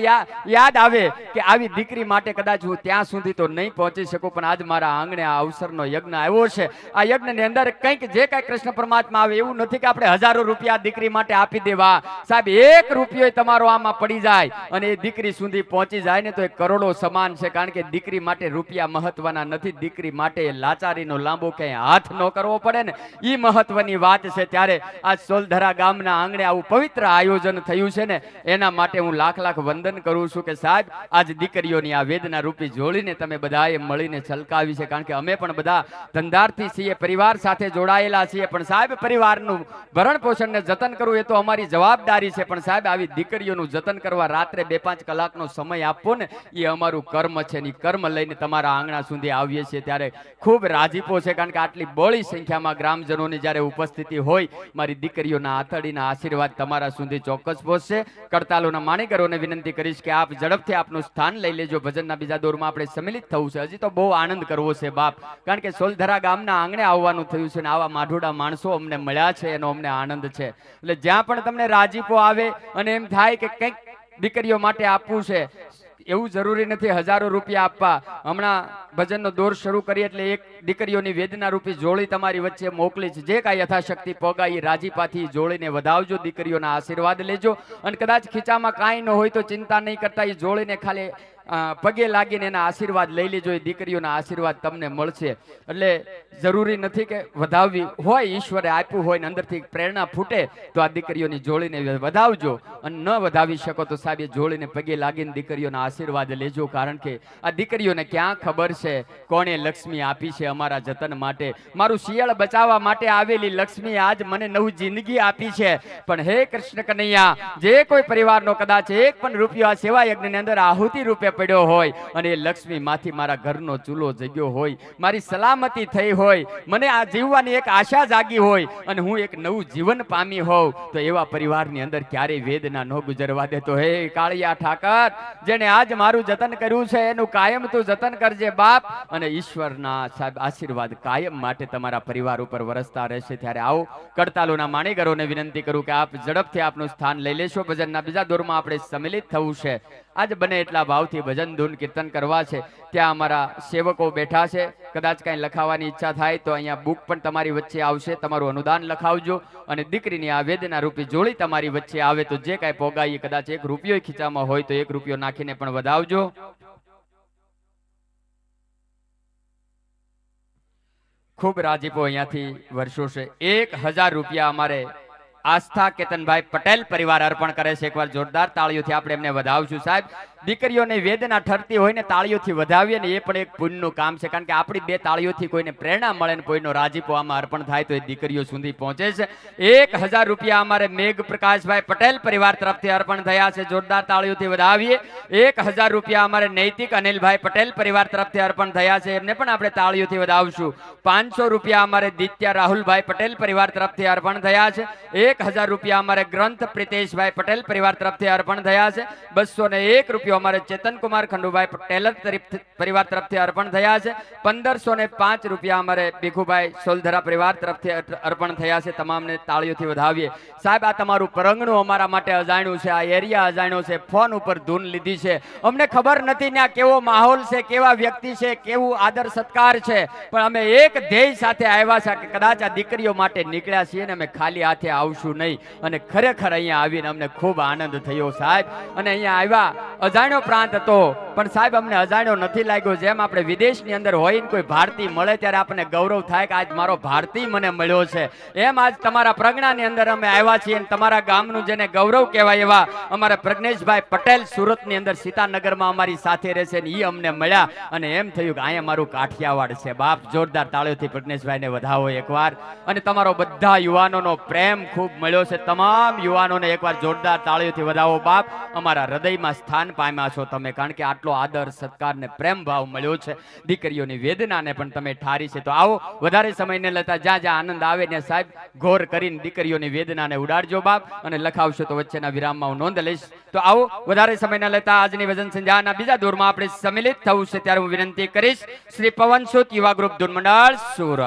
યાદ આવે કે આવી દીકરી માટે કદાચ હું ત્યાં સુધી તો નહીં પહોંચી શકું, પણ આજ મારા આંગણે આ અવસરનો યજ્ઞ આવ્યો છે. આ યજ્ઞની અંદર કંઈક જે કાંઈ કૃષ્ણ પરમાત્મા આવે એવું નથી કે આપણે હજારો રૂપિયા દીકરી માટે આપી દેવા. સાહેબ, એક રૂપિયો તમારો આમાં પડી જાય અને એ દીકરી સુધી પહોંચી જાય ને તો એ કરોડો સમાન છે. કારણ કે દીકરી માટે રૂપિયા મહત્વના નથી, દીકરી માટે લાચારીનો લાંબો ક્યાંય હાથ ન કરવો પડે ને એ મહત્વની વાત છે. ત્યારે આ સોલધરા ગામના આંગણે આવું પવિત્ર આયોજન થયું છે ને એના માટે હું લાખ લાખ વંદન કરું છું કે સાહેબ આજ દીકરીઓની આ વેદના રૂપી જોડીને તમે બધાએ મળીને છલકાવી છે. કારણ કે અમે પણ બધા ધંધારથી છીએ, પરિવાર સાથે જોડાયેલા છીએ, પણ સાહેબ પરિવારનું ભરણ પોષણને જતન કરવું એ તો અમારી જવાબદારી છે. પણ સાહેબ આવી દીકરીઓનું જતન કરવા રાત્રે 2-5 કલાકનો સમય આપવો ને એ અમારું કર્મ છે ને કર્મ લઈને તમારા આંગણા સુધી આવીએ છીએ ત્યારે ખૂબ રાજીપો છે. કારણ કે આટલી બહોળી સંખ્યામાં ગ્રામજનોની જ્યારે ઉપસ્થિતિ હોય, મારી દીકરીઓના આતડીના આશીર્વાદ તમારા સુધી ચોક્કસ પહોંચશે. કડતાલોના માણીગરોને વિનંતી કરીશ કે આપ ઝડપથી આપનું સ્થાન લઈ લેજો. ભજનના બીજા દોરમાં આપણે સંમિલિત થવું છે. હજી તો બહુ આનંદ કરવો છે બાપ, કારણ કે સોલધરા ગામના આંગણે આવવાનું થયું છે ને આવા માઢોડા માણસો અમને મળ્યા છે એનો અમને આનંદ છે. એટલે જ્યાં પણ તમને રાજીપો આવે અને એમ થાય કે કંઈક દીકરીઓ માટે આપવું છે, એવું જરૂરી નથી હજારો રૂપિયા આપવા. હમણાં ભજનનો દોર શરૂ કરી એટલે એક દીકરીઓની વેદના રૂપી જોડી તમારી વચ્ચે મોકલી છે. જે કાંઈ યથાશક્તિ પોગાઈ રાજીપાથી જોડીને વધાવજો, દીકરીઓના આશીર્વાદ લેજો. અને કદાચ ખીચામાં કાંઈ ન હોય તો ચિંતા નહીં કરતા, એ જોડીને ખાલી પગે લાગીને એના આશીર્વાદ લઈ લેજો. એ દીકરીઓના આશીર્વાદ તમને મળશે. એટલે જરૂરી નથી કે વધાવવી હોય, ઈશ્વરે આપ્યું હોય ને અંદરથી પ્રેરણા ફૂટે તો આ દીકરીઓની જોડીને વધાવજો. અને ન વધાવી શકો તો સાહેબ એ જોડીને પગે લાગીને દીકરીઓના આશીર્વાદ લેજો. કારણ કે આ દીકરીઓને ક્યાં ખબર છે કોણે લક્ષ્મી આપી છે અમારા જતન માટે. મારું શિયાળ બચાવવા માટે આવેલી લક્ષ્મી આજ મને નવી જિંદગી આપી છે. પણ હે કૃષ્ણ કનૈયા, જે કોઈ પરિવારનો કદાચ એક પણ રૂપિયો આ સેવા યજ્ઞની અંદર આહુતિ રૂપે પડ્યો હોય અને એ લક્ષ્મી માંથી મારા ઘરનો ચૂલો જગ્યો હોય, મારી સલામતી થઈ હોય, મને આ જીવવાની એક આશા જાગી હોય અને હું એક નવું જીવન પામી હોઉં, તો એવા પરિવારની અંદર ક્યારેય વેદના ન ગુજરવા દે. તો હે કાળિયા ઠાકર, જેને આજ મારું જતન કર્યું છે એનું કાયમ તું જતન કરજે બાપ. અને ઈશ્વરના સાહેબ આશીર્વાદ કાયમ માટે તમારા પરિવાર ઉપર વરસતા રહેશે. ત્યારે આવો કડતાલોના માણીગરોને વિનંતી કરું કે આપ ઝડપથી આપનું સ્થાન લઈ લેશો. ભજનના બીજા દોરમાં આપણે સંમિલિત થવું છે. આજ બને એટલા ભાવથી ભજન ધૂન કીર્તન કરવા છે. ત્યાં અમારા સેવકો બેઠા છે. કદાચ કાંઈ લખાવાની ઈચ્છા થાય તો અહીંયા બુક પણ તમારી વચ્ચે આવશે. તમારું અનુદાન લખાવજો અને દીકરીની આ વેદના રૂપી જોડી તમારી વચ્ચે આવે તો જે કાંઈ પોગાઈ કદાચ 1 રૂપિયો ખીચામાં હોય તો 1 રૂપિયો નાખીને પણ વધાવજો. ખૂબ રાજીપો અહીંયાથી વર્ષો છે. 1000 રૂપિયા અમારે આસ્થા કેતનભાઈ પટેલ પરિવાર અર્પણ કરે છે. એકવાર જોરદાર તાળીઓથી આપણે એમને વધાવશું. સાહેબ, દીકરીઓને વેદના ઠરતી હોય ને તાળીઓથી વધાવીએ ને એ પણ એક પુણ્યનું કામ છે. કારણ કે આપણી બે તાળીઓથી કોઈને પ્રેરણા મળે ને કોઈનો રાજીપો આમાં અર્પણ થાય તો એ દીકરીઓ સુધી પહોંચે છે. 1000 રૂપિયા અમારે મેઘ પ્રકાશભાઈ પટેલ પરિવાર તરફથી અર્પણ થયા છે. જોરદાર તાળીઓથી વધાવીએ. 1000 રૂપિયા અમારે નૈતિક અનિલભાઈ પટેલ પરિવાર તરફથી અર્પણ થયા છે. એમને પણ આપણે તાળીઓથી વધાવશું. 500 રૂપિયા અમારે દિત્યા રાહુલભાઈ પટેલ પરિવાર તરફથી અર્પણ થયા છે. 1000 રૂપિયા અમારે ગ્રંથ પ્રિતેશભાઈ પટેલ પરિવાર તરફથી અર્પણ થયા છે. 201 રૂપિયા અમારે ચેતનકુમાર ખંડુભાઈ ટેલર પરિવાર તરફથી અર્પણ થયા છે. 1505 રૂપિયા અમારે ભીખુભાઈ સોલધરા પરિવાર તરફથી અર્પણ થયા છે. તમામને તાળીઓથી વધાવીએ. સાહેબ, આ તમારું પરંગણું અમારા માટે અજાણ્યું છે, આ એરિયા અજાણ્યો છે. ફોન ઉપર ધૂન લીધી છે, અમને ખબર નથી ને આ કેવો માહોલ છે, કેવા વ્યક્તિ છે, કેવું આદર સત્કાર છે, પણ અમે એક ધ્યેય સાથે આવ્યા છે કે કદાચ આ દીકરીઓ માટે નીકળ્યા છીએ ને અમે ખાલી હાથે આવશું નહીં. અને ખરેખર અહીંયા આવીને અમને ખૂબ આનંદ થયો સાહેબ. અને અહીંયા આવ્યા અજાણ્યો પ્રાંત હતો, પણ સાહેબ અમને અજાણ્યો નથી લાગ્યો. જેમ આપણે વિદેશની અંદર હોય ને કોઈ ભારતીય મળે ત્યારે આપણને ગૌરવ થાય કે આજ મારો ભારતીય મને મળ્યો છે, એમ આજ તમારા પ્રજ્ઞાની અંદર અમે આવ્યા છીએ. અને તમારા ગામનું જેને ગૌરવ કહેવાય એવા અમારા પ્રજ્ઞેશભાઈ પટેલ સુરતની અંદર સીતાનગરમાં અમારી સાથે રહે છે ને એ અમને મળ્યા. અને એમ થયું કે અહીંયા મારું કાઠિયાવાડ છે. બાપ, જોરદાર તાળીઓથી પ્રજ્ઞેશભાઈને વધાવો એકવાર. અને તમારો બધા યુવાનોનો પ્રેમ ખૂબ મળ્યો છે. તમામ યુવાનોને એકવાર જોરદાર તાળીઓથી વધાવો બાપ. અમારા હૃદયમાં સ્થાન પામ્યા છો તમે, કારણ કે આટલો આદર સત્કાર ને પ્રેમ ભાવ મળ્યો છે. દીકરીઓની વેદનાને પણ તમે ઠારી છે. તો આવો, વધારે સમય ને લેતા જ્યાં જ્યાં આનંદ આવે ને સાહેબ ઘોર કરીને દીકરીઓની વેદનાને ઉડાડજો બાપ. અને લખાવશો તો વચ્ચેના વિરામમાં હું નોંધ લઈશ. તો આવો, વધારે સમય ન લેતા આજની વજન સંધ્યાના બીજા દોરમાં આપણે સમિલિત થવું છે ત્યારે હું વિનંતી કરીશ શ્રી પવન સુત યુવા ગ્રુપ દુર્મંડળ સુરત.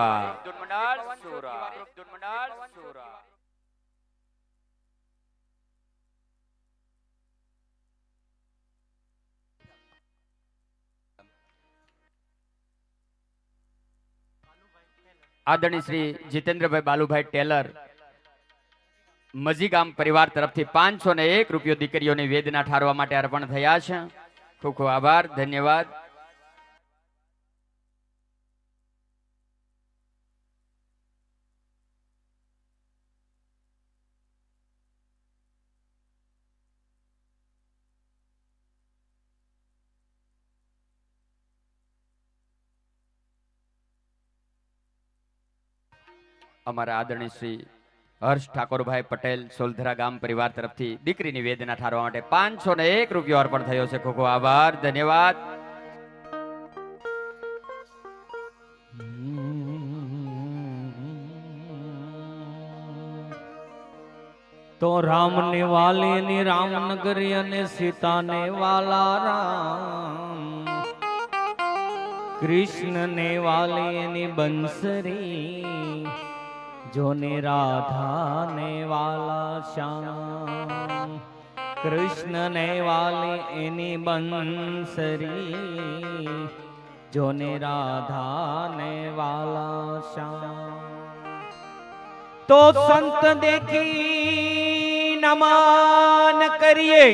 આદરણીય શ્રી જીતેન્દ્રભાઈ બાલુભાઈ ટેલર મજી ગામ પરિવાર તરફથી 501 રૂપિયો દીકરીઓની વેદના ઠારવા માટે અર્પણ થયા છે. ખૂબ ખૂબ આભાર, ધન્યવાદ. અમારા આદરણીય શ્રી હર્ષ ઠાકોરભાઈ પટેલ સોલધરા ગામ પરિવાર તરફથી દીકરીની વેદના ઠારવા માટે 501 રૂપિયો અર્પણ થયો છે. ખૂબ ખૂબ આભાર, ધન્યવાદ. તો રામને વાલીની રામનગરી અને સીતાને વાલા રામ, કૃષ્ણને વાલીની બંસરી, જોને રાધાને વાલા શ્યામ. કૃષ્ણને વાલી એની બંસરી, જોને રાધાને વાલા શ્યામ. તો સંત દેખી નમન કરીએ,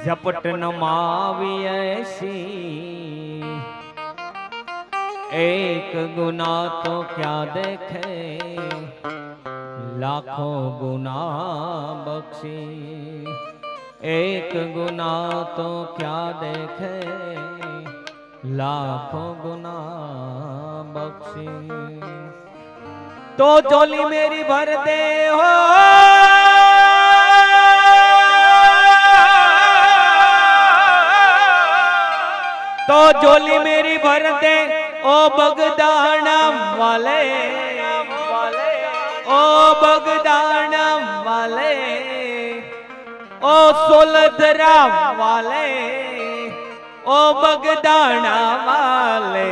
ઝપટ નમાવીએ શી. એક ગુના તો ક્યા દેખે, લાખો ગુના બક્ષી. એક ગુના તો ક્યા દેખે, લાખો ગુના બક્ષી. तो झोली मेरी भर दे हो, तो झोली मेरी भर दे ओ बगदाना वाले, ओ बगदाना वाले, ओ सोलधरा वाले, ओ बगदाना वाले.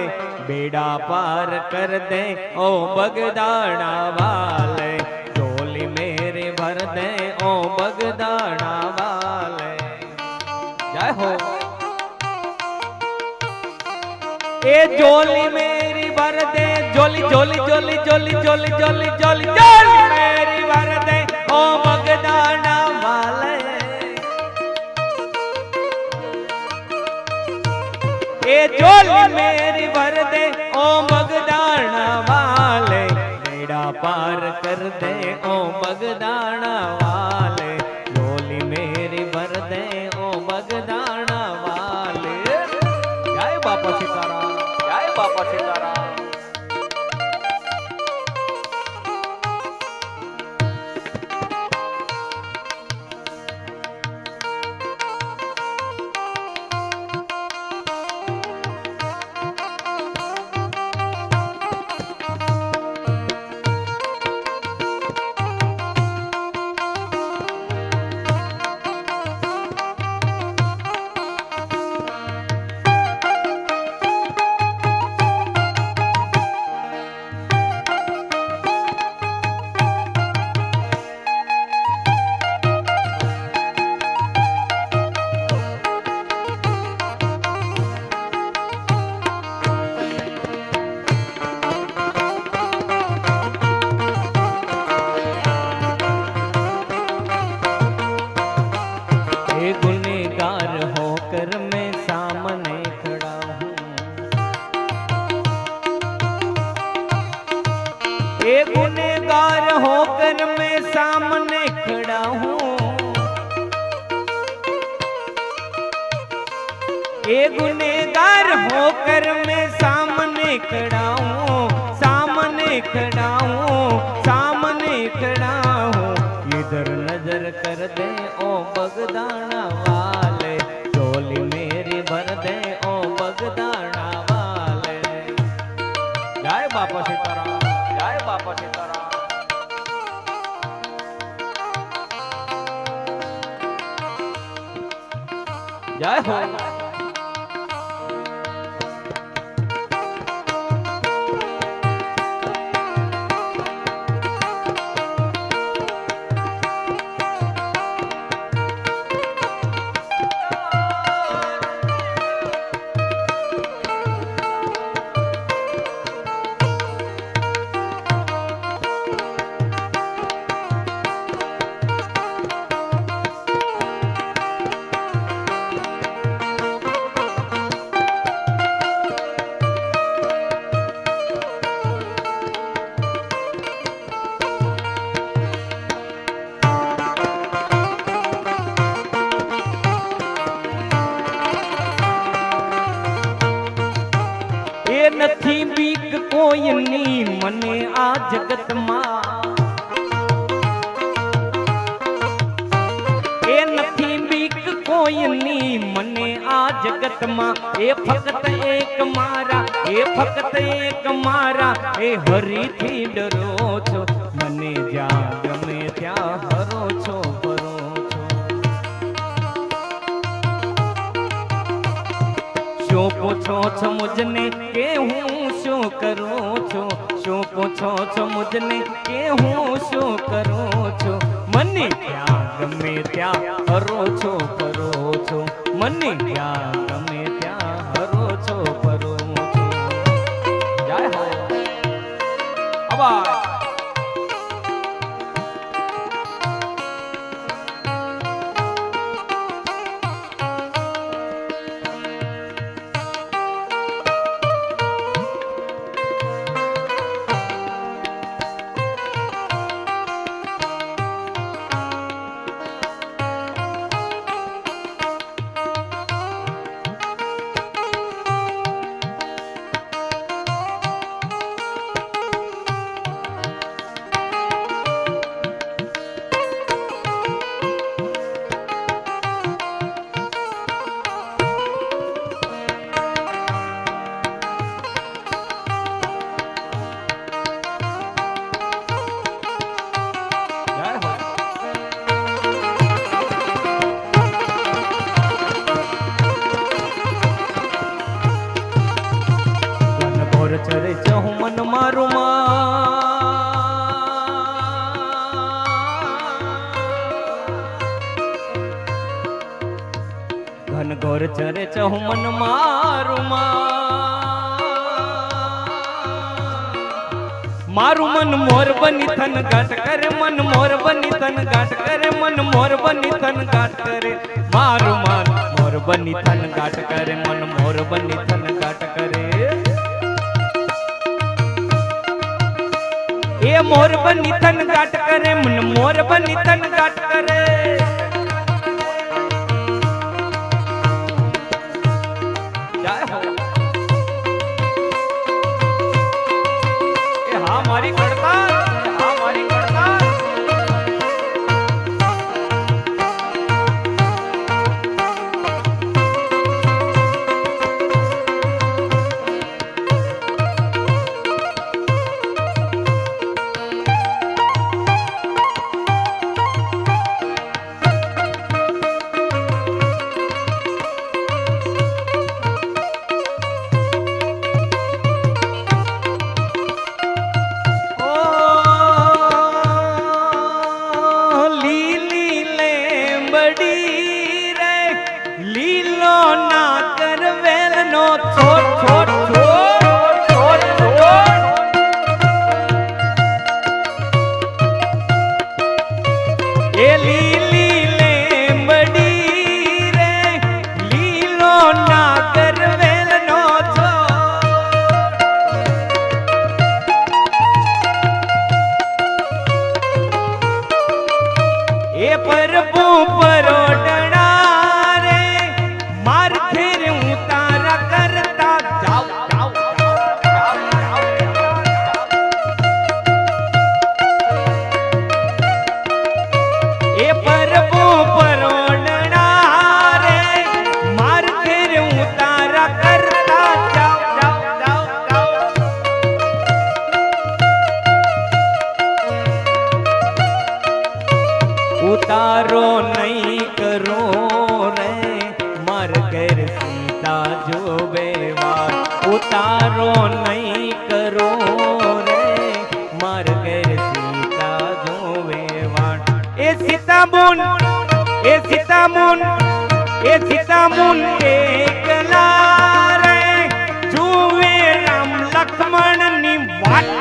बेड़ा पार कर दे ओ बगदाना वाले, झोली मेरे भर दे ओ बगदाना वाले. जय हो. ए झोली मेरी भर दे, झोली झोली झोली झोली झोली झोली झोली झोली मेरी भर दे ओ बगदाना वाले. ए झोली मेरी भर दे ओ बगदाना वाले, बेड़ा पार कर दे ओ बगदाना वाले, झोली मेरी भर दे ओ बगदाना वाले। जय बापा सीताराम, जय बापा सीताराम। गुनहगार होकर मैं सामने खड़ा हूँ, गुनहगार होकर मैं सामने खड़ा हूँ, गुनहगार होकर मैं सामने खड़ा हूँ, सामने खड़ा हूँ, सामने खड़ा हूँ। इधर नजर कर दे ओ बगदाना वाले, झोली मेरी भर दे ओ बगदाना वाले। जय बापा सीताराम, जय बापा सीताराम। जय हो। નથી બીક કોઈની મને આ જગતમાં, એ નથી બીક કોઈની મને આ જગતમાં। એ ફક્ત એક મારા, એ ફક્ત એક મારા, એ હરીથી ડરો છો, મને જ્યાં ગમે ત્યાં હરો છો, ફરો છો। શું પૂછો છો મુજને કે હું શું કરું છું, શું પૂછો છો મુજને કે હું શું કરું છું। મને ત્યાં ગમે ત્યાં હરો છો, ફરો છો, મને ત્યાં ગમે ત્યાં હરો છો, ફરો છો। જય હો। આભાર। ચરે ચહુ મન મારું ઘન ઘોર ચરે ચહુ મન મારું મારું મન મોર બની થન ગાટ કરે, મન મોર બની થન ગાટ કરે, મન મોર બની થન ગાટ કરે, મારું મન મોર બની થન ગાટ કરે, મન મોર બની થન ગાટ કરે। એ એ મોર બની તન ગાટ કરે મન મોર બની તન ગાટ કરે જય હો એ હા મારી કરતા હા મારી કરતા उतारो नहीं करो रे मर कर सीता जो बेवार उतारो नहीं करो रे मर कर सीता जो बेवार ए सीता मुन ए सीता मुन ए सीता मुन एकला रे जुवे राम लक्ष्मण नी वाट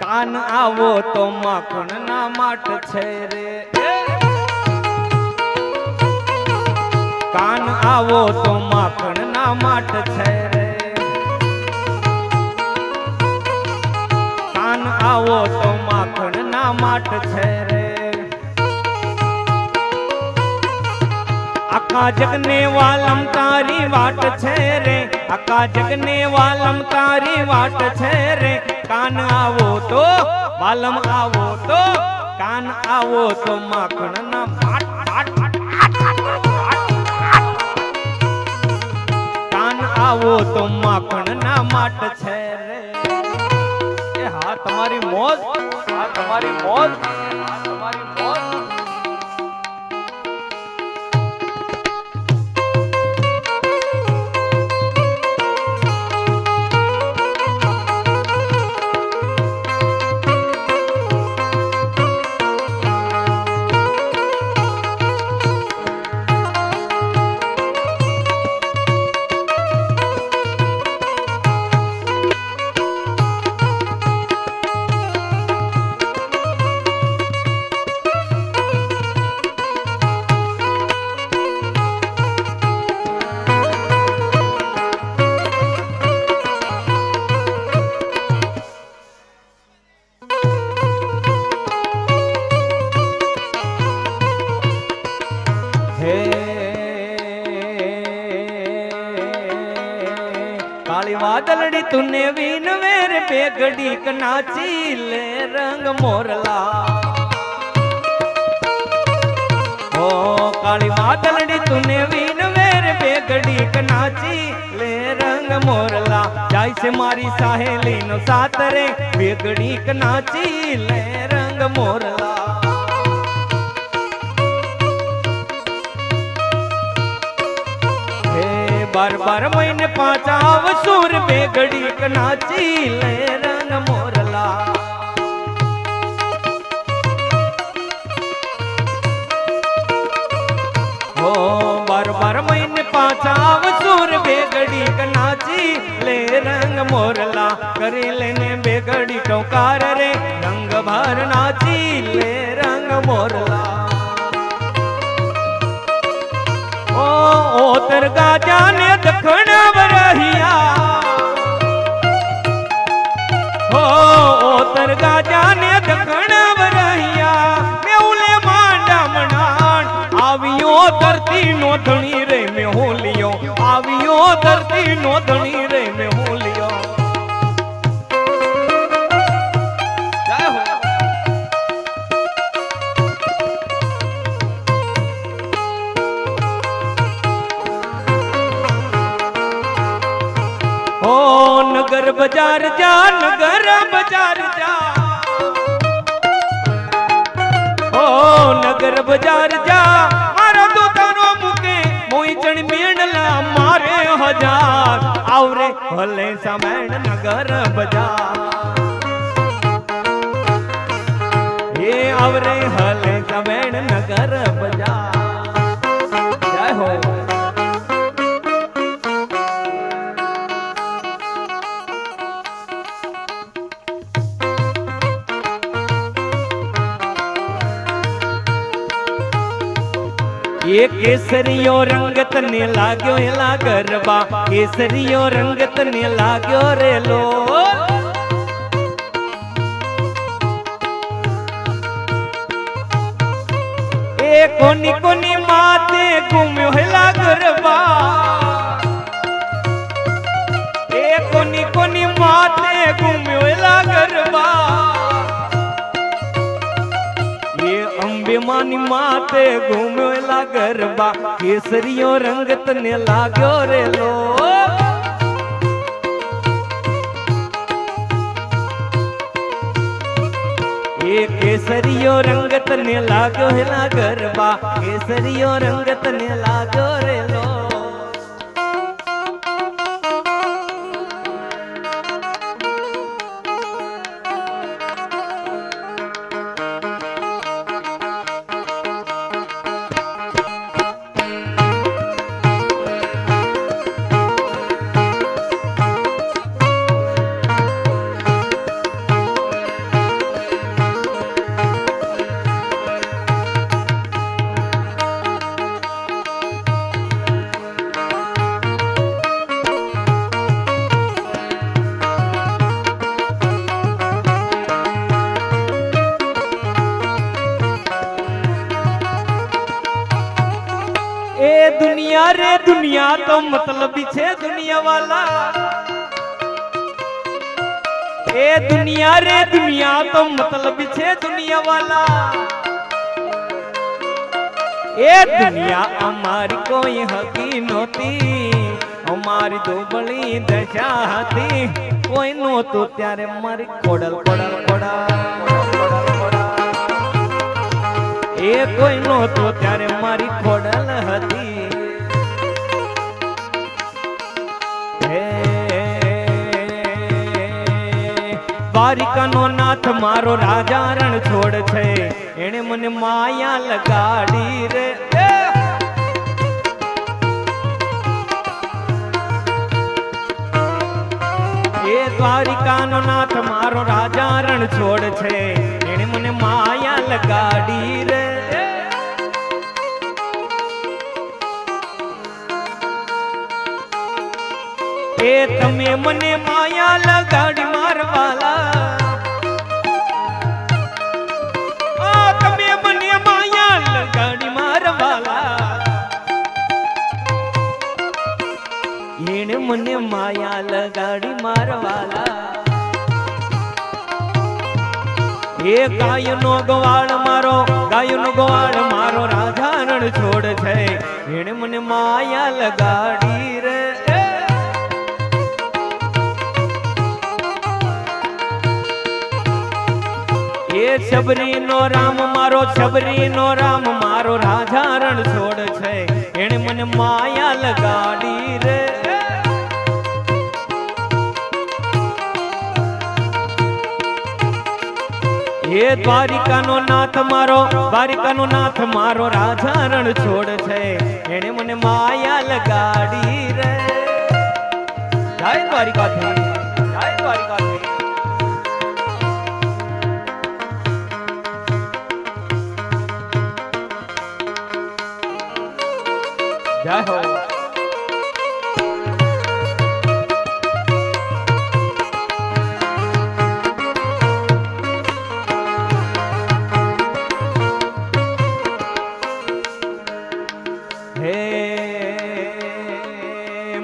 કાન આવો તો માખણ ના માટ છે રે કાન આવો તો માખણ ના માટ છે રે કાન આવો તો માખણ ના માટ છે રે આખા જગને વાલમ તારી વાટ છે રે આખા જગને વાલમ તારી વાટ છે રે કાન આવો તો વાલમ આવો તો કાન આવો તો માખણ ના માટ કાન આવો તો માખણ ના માટ છે રે એ હા તમારી મોજ હા તમારી મોજ હા તમારી મોજ मादलड़ी तूने वीन वेर बेगड़ी नाची ले रंग मोरला ओ काली मादलड़ी तूने वीन वेर बेगड़ी नाची ले रंग मोरला जाय से मारी साहेली नो साथ रे बेगड़ी नाची ले रंग मोरला बार बार महीने पाचाव सूर बेगड़ी नाची ले रंग मोरला हो बार बार महीने पाचाव सूर बेगड़ी नाची ले रंग मोरला करे लेने बेगड़ी टोकार रे रंग भर नाची ले रंग मोरला ओ तर गाजा ने दखण बरहिया ओ तर गाजा ने दखण बरहिया मेहुले मांडा मनान आवियो धरती नो धणी रे मेहुलियो आवियो धरती नो धणी रे मेहुलियो जय हो ओ नगर बाजार जा नगर बाजार जा ओ नगर बाजार जा मारो दुकानो मुके मोई चण मेणला मारे हजार आवरे भले समेण नगर बाजार ये आवरे हले समेण नगर बाजार जय हो ये केसरियो रंगत ने लाग्यो एला गरबा केसरियो रंगत ने लाग्यो रे लो ए कोनी कोनी माते घूम्यो हेला गरबा ए कोनी कोनी माते घूम्यो हेला गरबा ये अंबे मानी माते घूमेला गरबा केसरियो रंगत ने लाग्यो रे लो ये केसरियो रंगत ने लाग्यो हेला गरबा केसरियो रंगत ने लाग्यो रे लो दुनिया रे दुनिया तो मतलब छे दुनिया वाला ए दुनिया रे दुनिया तो मतलब छे दुनिया वाला ए दुनिया हमारी कोई हकी नोती हमारी दुबली दशा थी कोई नो तो त्यारे मारी खोडल खोडल खोडा ए कोई नो तो त्यारे मारी खोडल हती द्वारिका नो नाथ मारो राजा रण छोड़ छे एने मने माया लगाड़ी रे ए द्वारिका नो नाथ मारो राजा रण छोड़ छे एने मने माया लगाड़ी रे ए तमे मने माया लगाड़ी मारवाला तमे मने माया लगाड़ी मारवाला एने मने माया લગાડી મારવાલા એ ગાયનો ગવાળ મારો રાજા રણ છોડ છે એને મને માયા લગાડી રે એ શબરીનો રામ મારો રાજા રણ છોડ છે એને મને માયા લગાડી રે એ દ્વારિકાનો નાથ મારો રાજા રણ છોડ છે એને મને માયા લગાડી રે જય દ્વારિકાથી જય હો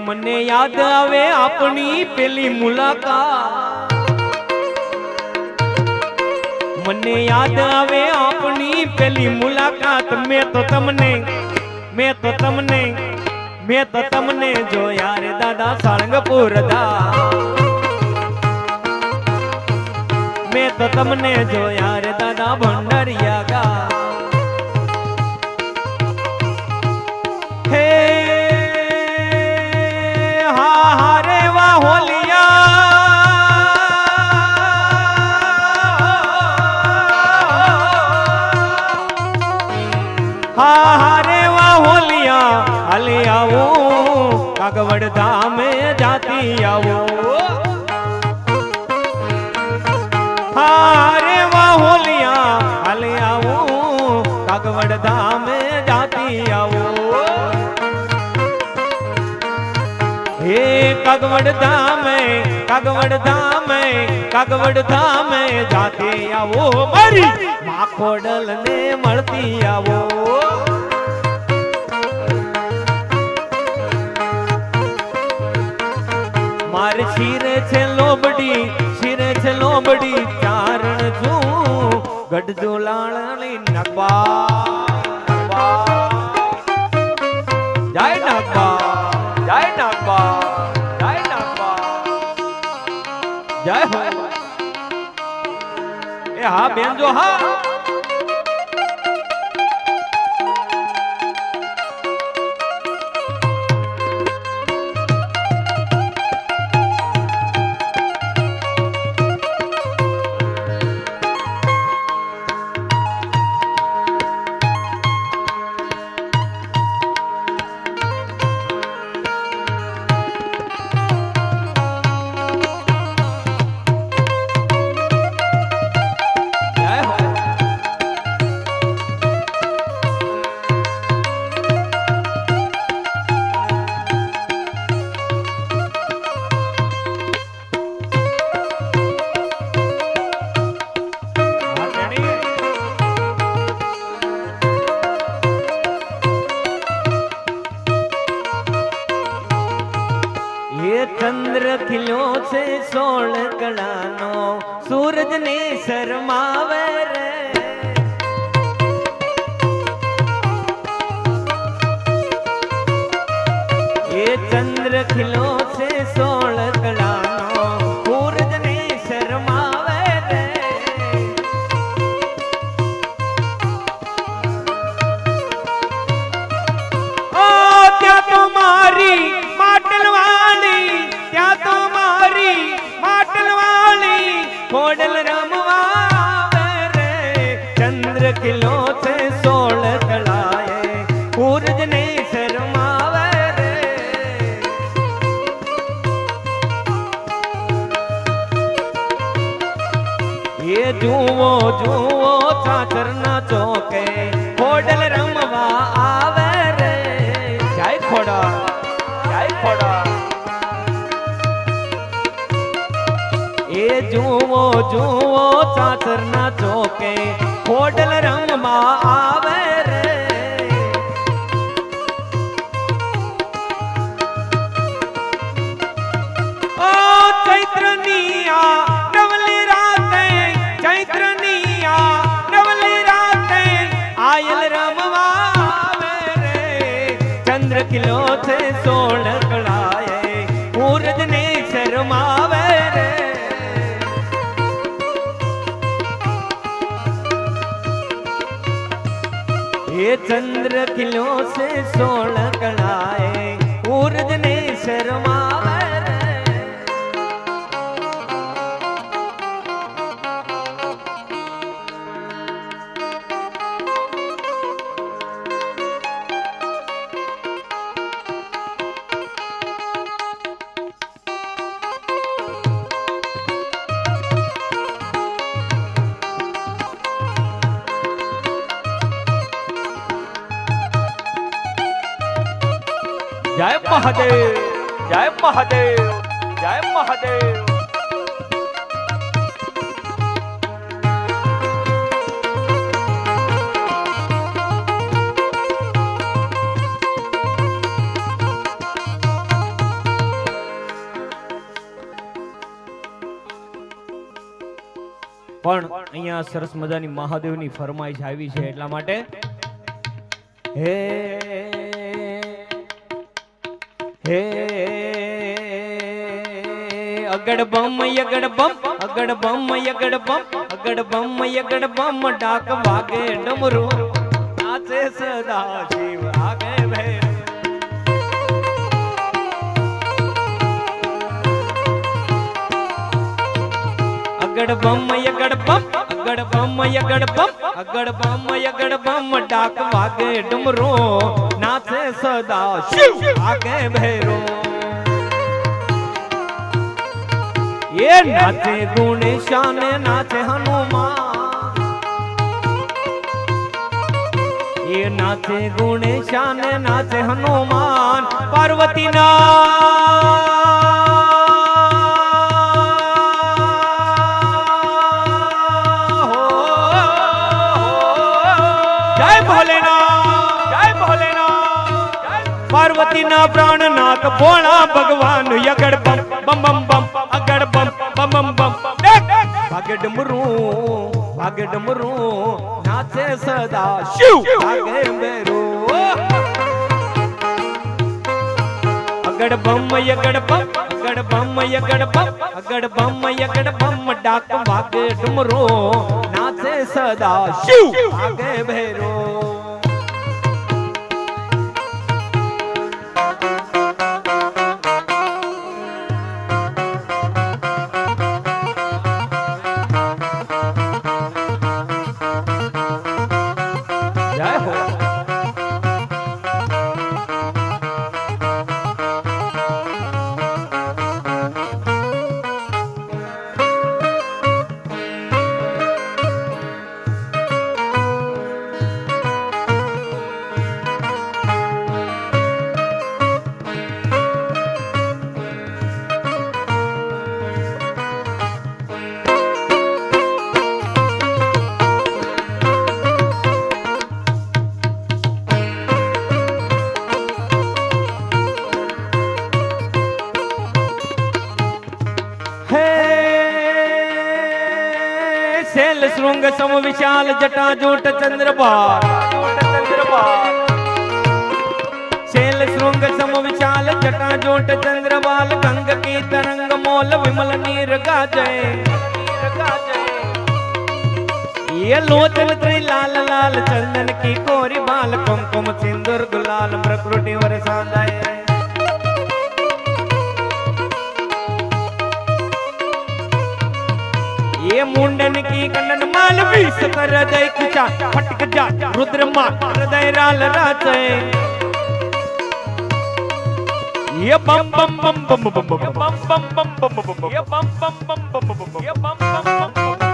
મને યાદ આવે આપણી પેલી મુલાકાત મેં તો તમને જોયા રે દાદા સાળંગપુર મેં તો તમને જોયા રે દાદા ભંડારિયા ગા હે હા રે વાહ હોલિયા હાલી આવું કાગવડ ધામે જાતી આવું હારે વાહ હોલિયા હાલી આવું કાગવડ ધામે જાતી આવું હે કાગવડ ધામે જાતી આવો મારી માખોડલ ને મળતી આવો મારે શિરે છે લોબડી ચારણ છું ગઢજો લાળણી નગબા જય નાગબા જય હો એ હા બેન જો હા ચંદ્ર ખીલ્યો છે 16 કળાનો સૂરજ ને શરમાવે રે એ ચંદ્ર ખીલ્યો છે 16 કળાનો સૂરજ ને શરમાવે રે ઓ ત્યાં તો મારી ખોડલ રમવા રે ચંદ્ર ખીલો છે 16 કળાએ સૂરજ ને શરમાવે રે એ જુઓ ચાચર ના ચોકે ખોડલ રમવા આવે રે જય ખોડા એ જુઓ ચાચર ના ચોકે ખોડલ રમવા આવે રે ખીલો છે સોળ કળાએ સૂરજ ને શરમાવે રે ये चंद्र खिलो से सोल कड़ाए सूरज ने शर्मावे रे जय महादेव जय महादेव जय महादेव પણ અહીંયા સરસ મજાની મહાદેવની ફરમાઈશ આવી છે એટલા માટે હે हे अगड़ बम यगड़ बम अगड़ बम यगड़ बम अगड़ बम यगड़ बम डाक वागे डमरू नाचे सदा शिव आगे भैरव अगड़ बम यगड़ बम अगड़ बम यगड़ बम अगड़ बम यगड़ बम डाक वागे डमरू नाचे सदा शिव आगे भैरो ये नाचे गुणेशान नाचे हनुमान ये नाचे गुणेशान नाचे हनुमान पार्वती ना पार्वती ना प्राणनाथ भोला भगवान यगड़ बम बम बम बम अगड़ बम बम बम बम भागे डमरू नाचे सदा शिव भागे मेरो अगड़ बम यगड़ बम अगड़ बम यगड़ बम अगड़ बम यगड़ बम डाक भागे डमरू नाचे सदा शिव भागे भैरो शैल श्रृंग सम विशाल जटा जोट चंद्रभार शैल श्रृंग सम विशाल जटा जोट चंद्रबाल गंग की तरंग मोल विमल नीर गाजे ये लोचन त्रि लाल लाल चंदन की कोरी बाल कुमकुम सिंदूर गुलाल प्रकृति वर सांदाए ये मुंडन की कंडन माल विष कर हृदय कुचा फटक जा रुद्र मां हृदय राल राचे ये बम बम बम बम बम बम बम बम बम बम ये बम बम बम बम बम ये बम बम बम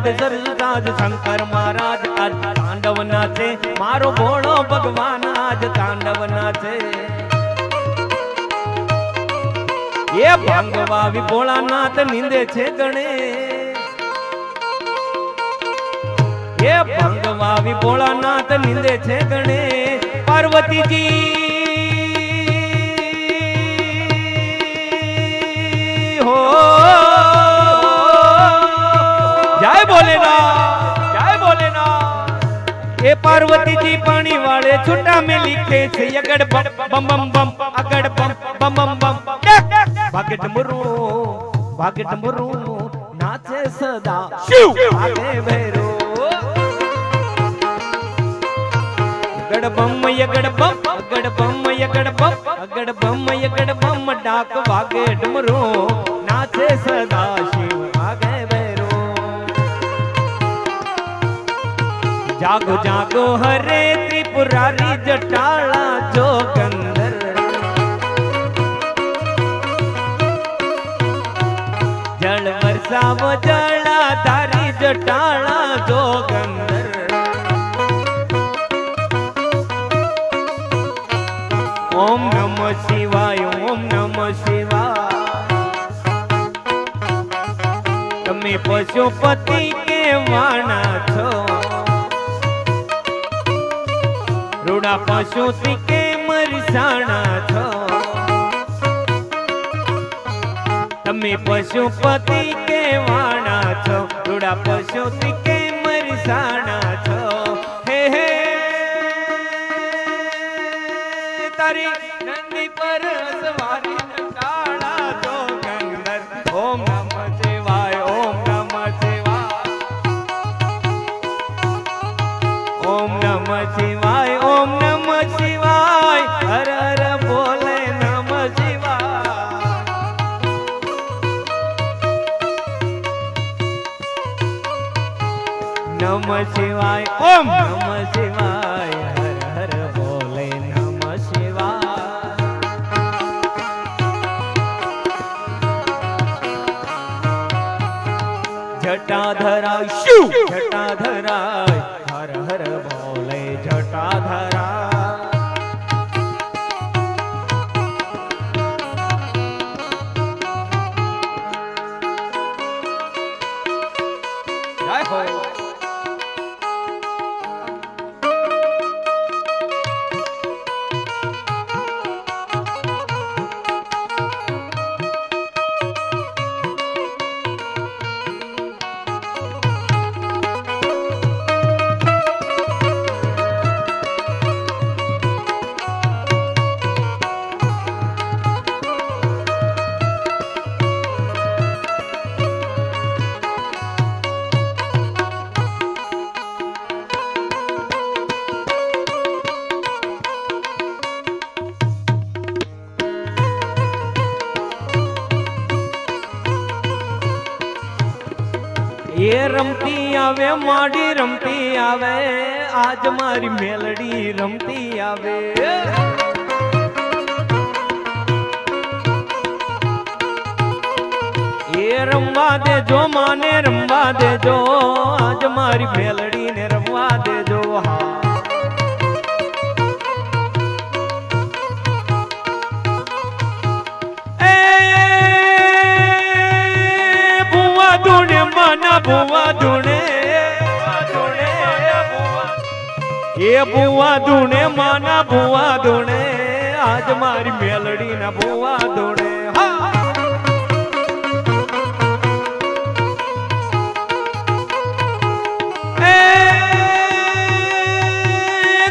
વેદ સરસાજ શંકર મહારાજ આજ તાંડવ નાચે મારો ભોળો ભગવાન આજ તાંડવ નાચે એ ભાંગવાવી ભોળાનાથ નિંદે છે ગણે એ ભાંગવાવી ભોળાનાથ નિંદે છે ગણે પાર્વતીજી હો જય ભોલેનાથ જય ભોલેનાથ એ પાર્વતીજી પાણી વાળે છૂટા में लिखे છે અગડ બમ બમ બમ અગડ બમ બમ બમ ભાગે ડમરુ નાચે સદા ભાગે ભૈરો અગડ બમ અગડ બમ અગડ બમ અગડ બમ અગડ બમ અગડ બમ ડાક વાગે ડમરુ નાચે સદા શિવ ભાગે ભૈરો જાગો જાગો હરે ત્રિપુરારી જટાળા જોગંદર જળ વરસાવો જળાધારી જટાળા જોગંદર ઓમ નમઃ શિવાય ઓમ નમઃ શિવાય તમે પશુપતિ કેવાના છો રૂડા પશુથી કે મરસાણા છો તમે પશુપતિ કેવાના છો રૂડા પશુથી કે મરસાણા છો હે હે તારી નંદી પર સવારી જટાળા જોગંદર ઓમ નમઃ શિવાય ઓમ નમઃ શિવાય ઓમ નમઃ શિવાય ઓમ નમઃ શિવાય હર હર બોલે નમઃ શિવાય નમઃ શિવાય ઓમ નમઃ શિવાય હર હર બોલે નમઃ શિવાય જટાધરાય શિવ જટાધરાય હર હર બોલે જટાધરાય જય હો એ રમતી આવે માડી રમતી આવે આજ મારી મેલડી રમતી આવે એ રમવા દેજો માને રમવા દેજો આજ મારી મેલડી ને રમવા દેજો હા ભુવા ધૂણે એ ભુવા ધૂણે માના ભુવા ધૂણે આજ મારી મેલડી ના ભુવા ધૂણે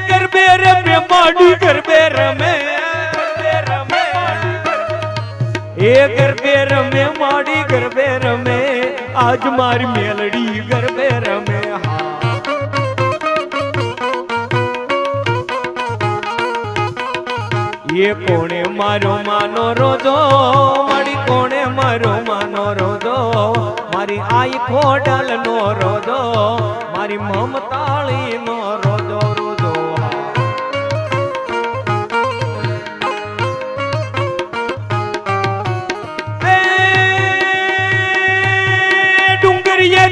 ગરબે રમે માડી ગરબે રમે એ ગરબે રમે માડી ગરબે રમે આજ મારી મેલડી ગરબે રમે એ કોણે મારો માનો રોજો મારી કોણે મારો માનો રોજો મારી આઈ ખોડલ નો રોજો મારી મમતાળી નો રોજો રોજો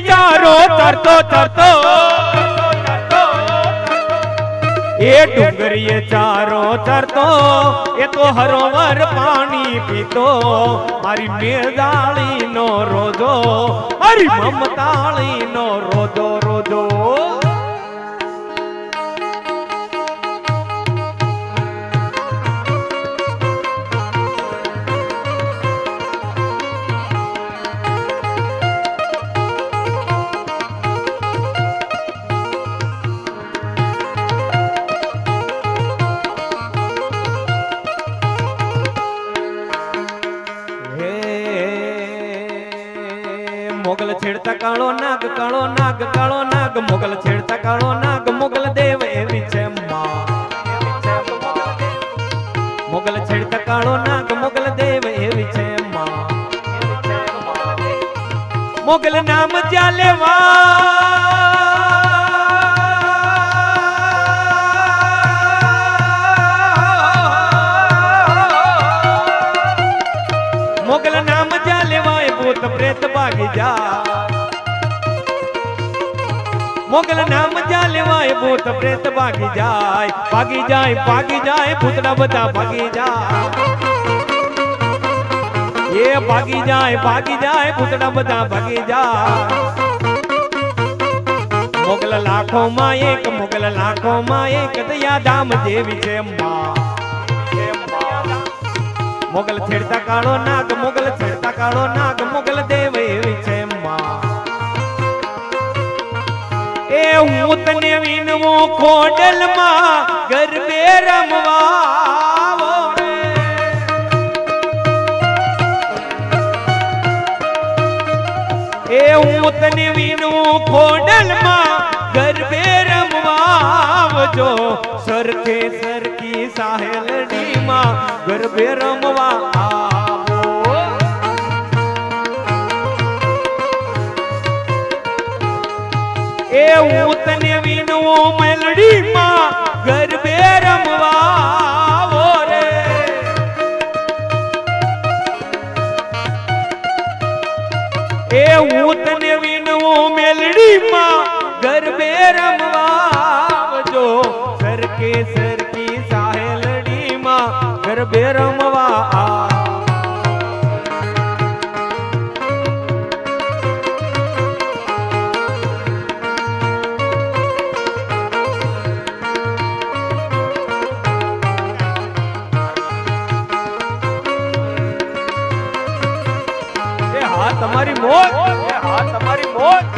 ચારો ચરતો ચરતો એ ડુંગરીએ ચારો ચરતો એ તો હરોવર પાણી પીતો મારી મેદાળી નો રોજો મારી મમતાળી નો રોજો રોજો મોગલ છેડતા કાળો નાગ કાળો નાગ કાળો નાગ મોગલ છેડતા કાળો નાગ મોગલ દેવ એવી છે મોગલ છેડતા કાળો નાગ મોગલ દેવ એવી છે મોગલ નામ મોગલ નામ લેવાય ભૂત પ્રેત ભાગી જા મોગલ નામ લેવાય ભૂત પ્રેત ભાગી જાય ભાગી જાય ભૂતડા બધા ભાગી જાય એ ભાગી જાય ભૂતડા બધા ભાગી જાય મોગલ લાખો માં એક દયા ધામ જેવી છે મોગલ છેડતા કાળો નાગ મોગલ છેડતા કાળો નાગ મોગલ દેવ એવી છે એ હું તને વિનવો ખોડલ માં ગરબે રમવા એ હું તને વિનવો ખોડલ માં ગરબે રમવા જો સરખે સરખી સાહેલડી માં ગરબે રમવા આવો એ હું તને વિનવો મેલડી માં ગરબે રમવા આવો રે એ હું તને વિનવો મેલડી માં ગરબે રમવા આવજો સરકે સરકી સાહેલડી માં ગરબે રમવા તમારી મોજ તમારી મોજ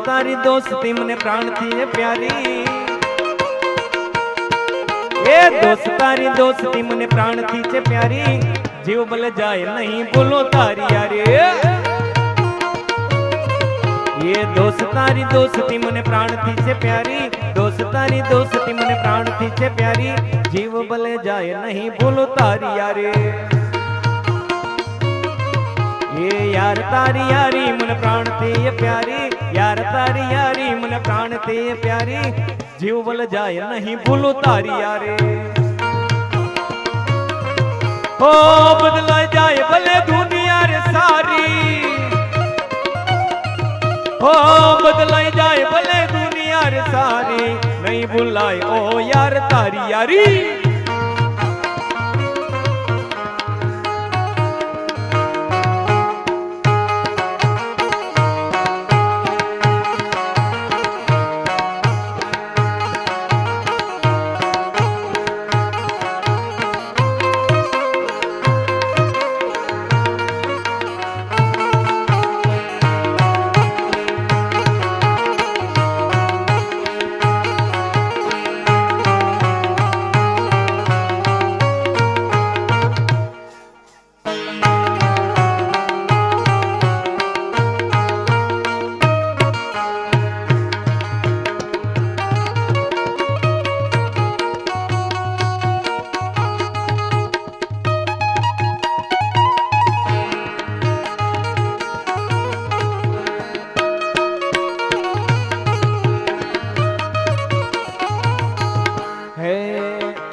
તારી દોસ્તી મને પ્રાણથી એ પ્યારી એ તારી દોસ્તી મને પ્રાણથી છે પ્યારી જીવ ભલે જાય નહીં ભૂલો તારી યારી એ તારી દોસ્તી મને પ્રાણથી છે પ્યારી તારી દોસ્તી મને પ્રાણથી છે પ્યારી જીવ ભલે જાય નહીં ભૂલો તારી યારી એ યાર તારી યારી મને પ્રાણથી એ પ્યારી યાર તારી યારી મને પ્રાણથી એ પ્યારી જીવ ભલે જાય નહીં ભૂલો તારી યારે ઓ બદલાઈ જાય ભલે દુનિયા રે સારી ઓ બદલાઈ જાય ભલે દુનિયા રે સારી, નહીં ભૂલાય ઓ યાર તારી યારી.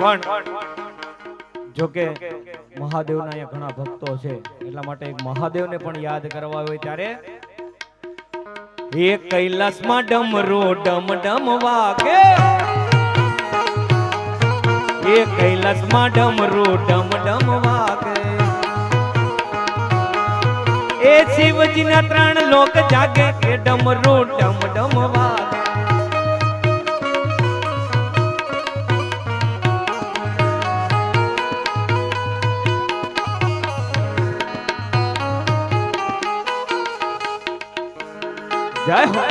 પણ જો કે મહાદેવના અહીંયા ઘણા ભક્તો છે, એટલા માટે એક મહાદેવને પણ યાદ કરવા હોય ત્યારે એક કૈલાસમાં ડમરો ડમ ડમ વાગે, એક કૈલાસમાં ડમરો ડમ ડમ વાગે, એ શિવજીના 3 લોક જાગે કે ડમરો ડમ ડમ વાગે. જય હો.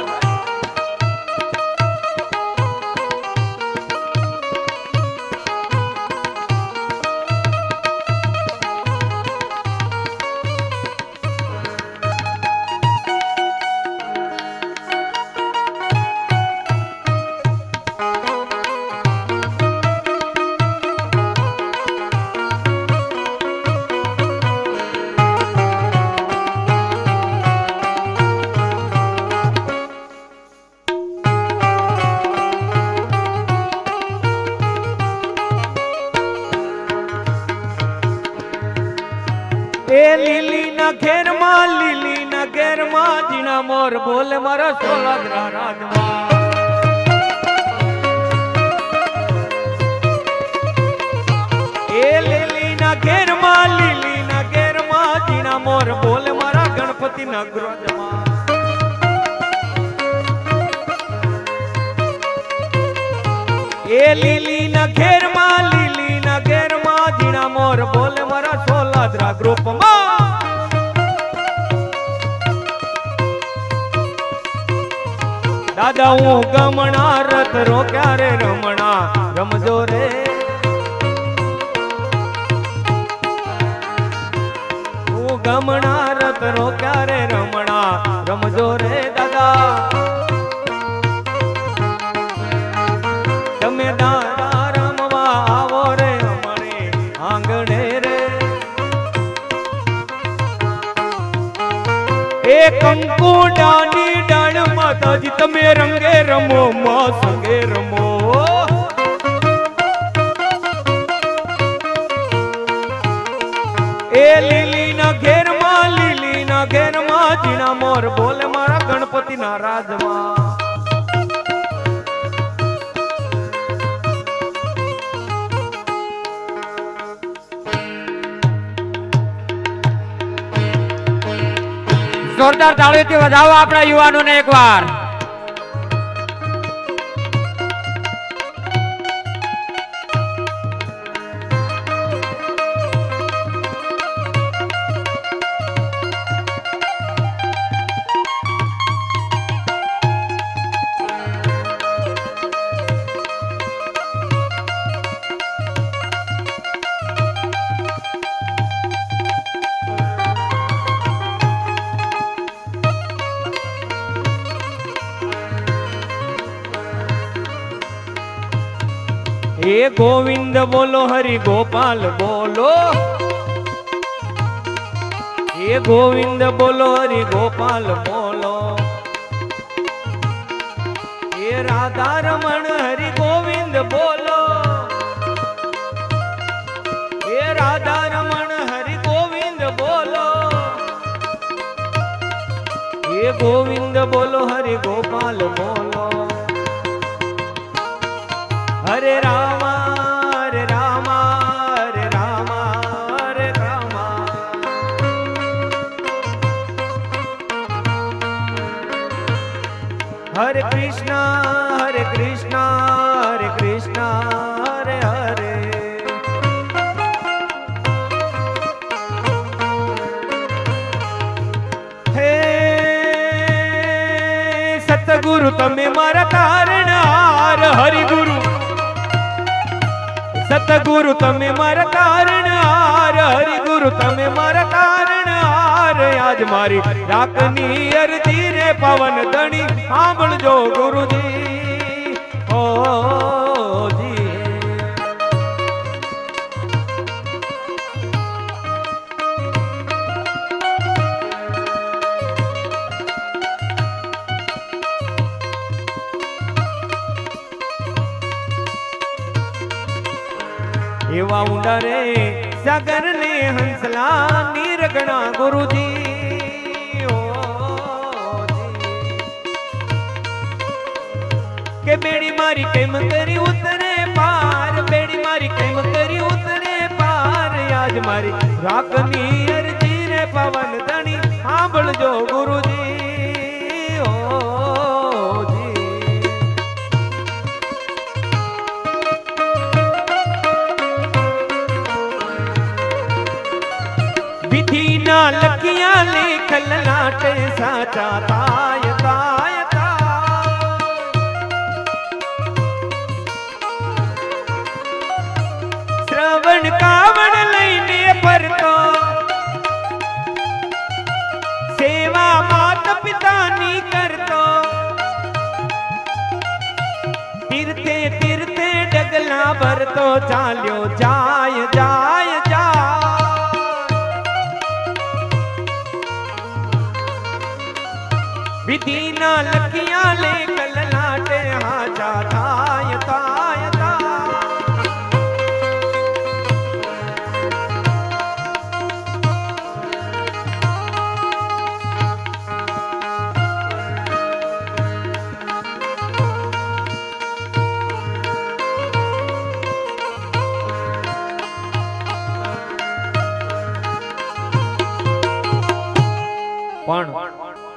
એ લીલીના ઘેરમાં, લીલીના ઘેરમાં જીણા મોર બોલે મારા સોલાદરા રાજમાં. એ લીલીના ઘેરમાં, લીલીના ઘેરમાં જીણા મોર બોલે મારા ગણપતિના ગ્રોધમાં. એ લીલીના ઘેરમાં, લીલીના ઘેરમાં જીણા મોર બોલે મારા સોલાદરા ગ્રુપમાં. દાદા હું ગમણા રથ રોક્યા રે રમણા રમજો રે. હું ગમણા રથ રોક્યા રે રમણા રમજો રે દાદા. તમે દાદા રમવા આવો રે અમારે આંગણે રે. એ કંકુ ડાની ડાળ માતાજી તમે રંગે રમો માં સંગે રમો. એ લીલીના ઘેરમાં, લીલીના ઘેરમાં જીણા મોર બોલે મારા ગણપતિના રાજમાં. જોરદાર તાળીઓથી વધાવો આપણા યુવાનોને એકવાર. એ ગોવિંદ બોલો હરિ ગોપાલ બોલો. એ ગોવિંદ બોલો હરિ ગોપાલ બોલો. એ રાધા રમણ હરિ ગોવિંદ બોલો. એ રાધા રમણ હરિ ગોવિંદ બોલો. એ એ ગોવિંદ બોલો હરે ગોપાલ બોલો હરે રામા હરે રામા હરે રામા હરે રામા હરે કૃષ્ણ હરે કૃષ્ણ હરે કૃષ્ણ હરે હરે હે સતગુરુ તમે મારા તારણહાર હરિગુરુ સતગુરુ તમે મારા તારણહાર હરિગુરુ તમે મારા તારણહાર આજ મારી રાખની અરજી રે પવન ધણી સાંભળજો ગુરુજી ઓ જી એવા ઊંડા રે સાગર ને હંસલા નીરગણા ગુરુજી ઓ જી. કે બેડી મારી કેમ કરી ઉતરે પાર બેડી મારી કેમ કરી ઉતરે પાર આજ મારી રાખની અરજી રે પવન ધણી સાંભળજો ગુરુજી ઓ જી. વિધિના લખિયા લેખ લલાટે સાચા તાય તાય તાય. શ્રવણ કાવડ લઈને ફરતો સેવા માત પિતાની કરતો તીર્થે તીર્થે ડગલા ભરતો ચાલ્યો જાય જાય જાય. વિધિના લખિયા લેખ લલાટે હાજા થાય થાય થાય. પણ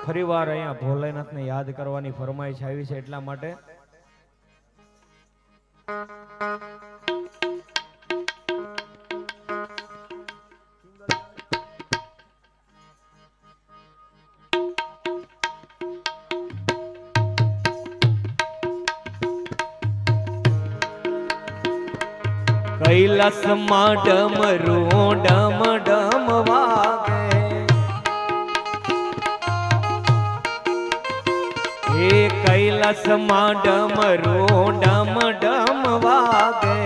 ફરીવાર અહીંયા ભોલેનાથને યાદ કરવાની ફરમાઈશ આવી છે એટલા માટે કૈલાસમાં ડમરું ડમ ડમ વાગે એ કૈલાસમાં ડમરું ડમ ડમ વાગે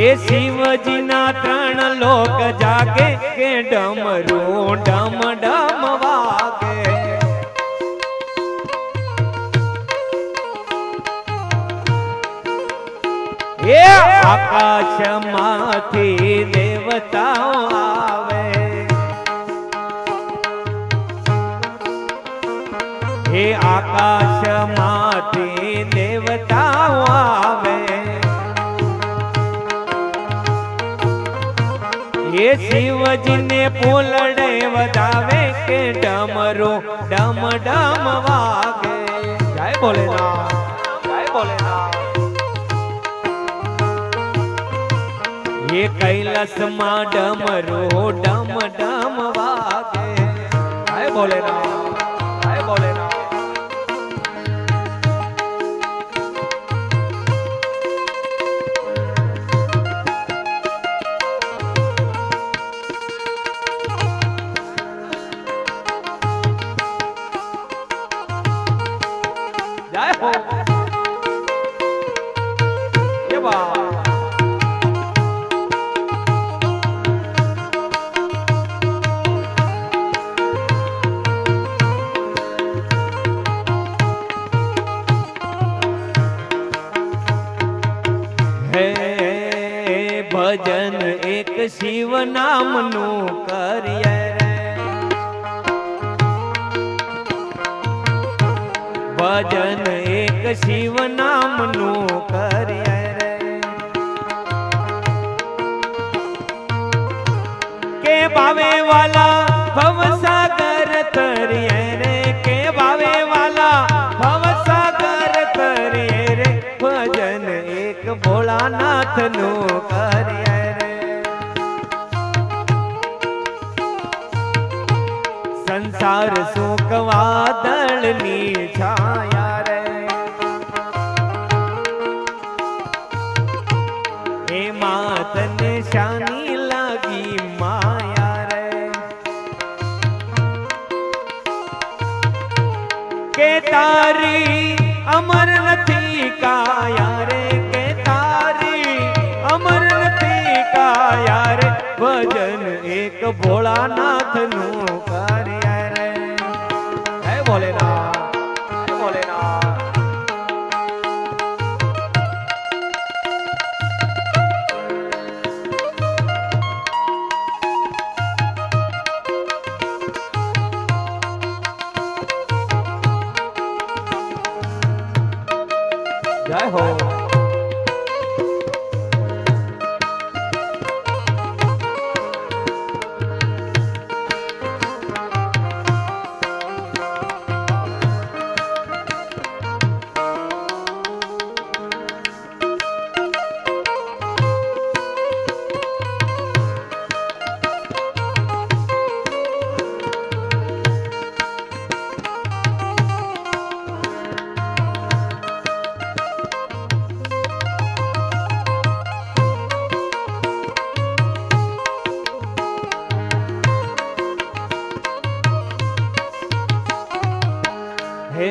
એ શિવજીના ત્રણ લોક જાગે કે ડમરું ડમ ડમ વાગે. એ આકાશમાંથી દેવતાઓ આવે એ આકાશમાંથી દેવતાઓ આવે એ શિવજીને ફૂલડે વધાવે કે ડમરો ડમ ડમ વાગે. જય ભોલેનાથ જય ભોલેનાથ. એ કૈલાસમાં ડમરો ડમ ડમ વાગે. જય ભોલેનાથ જય ભોલેનાથ. જય હો એવા શિવ નામનું કરીએ રે, ભજન એક શિવ નામનું કરીએ રે, કે ભાવે વાલા ભવસાગર તરીએ રે, કે ભાવે વાલા ભવસાગર તરીએ રે, ભજન એક ભોળાનાથનું કરીએ રે, સંસાર સુખ વાદળની છાયા રે, એમાં તને શાની લાગી માયા રે, કે તારી અમર નથી કાયા રે, કે તારી અમર નથી કાયા રે, ભજન એક ભોળાનાથનું કરીએ રે, હે ભોલેનાથ, હે ભોલેનાથ. જય હો. हे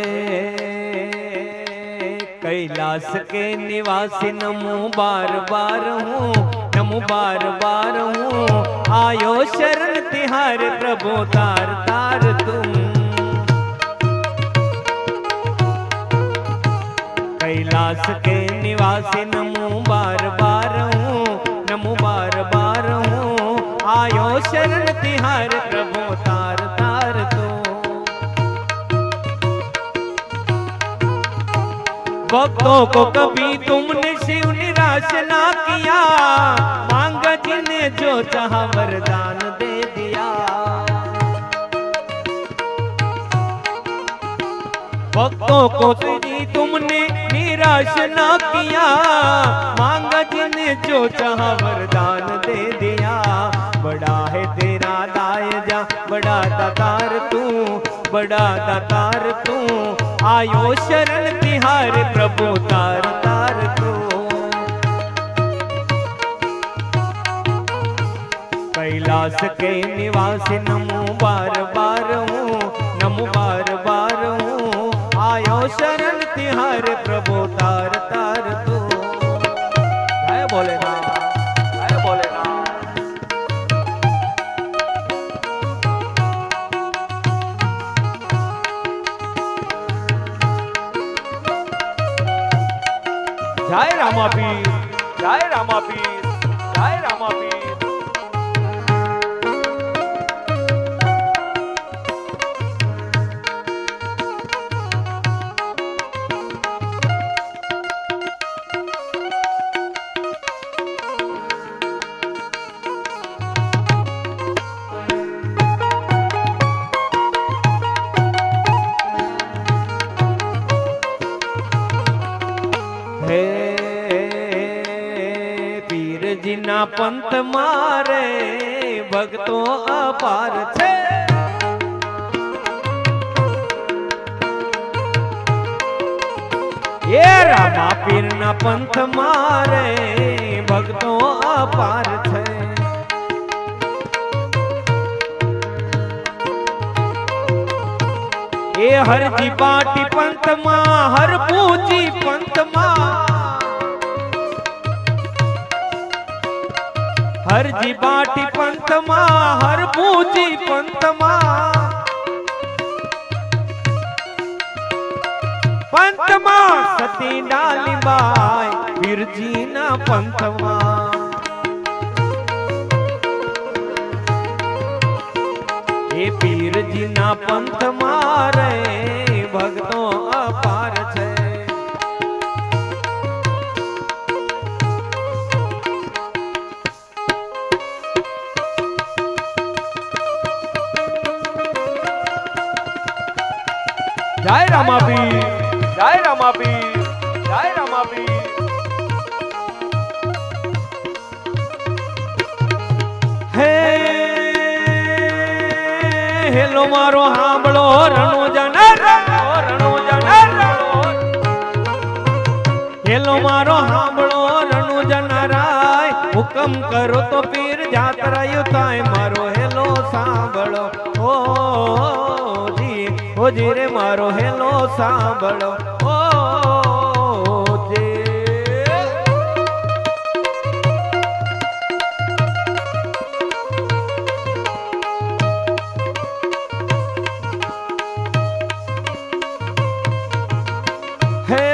कैलाश के निवासी नमो बार बार हूँ, नमो बार बार हूँ, आयो शरण तिहार प्रभु तार तार तुम, कैलाश के निवासी नमो बार बार हूँ, नमो बार बार हूँ, आयो शरण तिहार प्रभु तार तार तुम, भक्तों को कभी तुमने शिव निराश ना किया, मांगा जिन्हें जो चाहा वरदान दे दिया, भक्तों को तुमने निराश ना किया, मांगा जिन्हें जो चाहा वरदान दे दिया, बड़ा है तेरा दायजा बड़ा दातार तू, बड़ा दातार तू, आयो शरण तिहार प्रभु तार तार तू, कैलाश के निवासी नमो बार बार हूँ, नमो बार बार हूँ, आयो शरण तिहार प्रभु तार तार तू, जय भोलेनाथ, जय भोलेनाथ. जय रामापीर, जय रामापीर, जय रामापीर. હે પીરજીના પંથ મારે ભક્તો અપાર છે, એ રામા પીરના પંથ મારે ભક્તો અપાર છે, એ હરજી પાટી પંથમાં હર પૂજી પંથમાં, હરજી પાટી પંથમાં હર પૂજી પંથમાં, પંથમાં સતી ડાલીબાઈ વીરજીના પંથમાં, એ પીરજીના પંથ મારે ભક્તો અપાર છે. જય રામાપીર, જય રામાપીર, જય રામાપીર. હે હેલો મારો હાંભળો હેલો મારો હાંભળો રણુજનરાય, હુકમ કરો તો પીર જાત્રા યુતાય. મારો હેલો સાંભળો ઓ જી રે, મારો હેલો સાંભળો ઓ જી. હે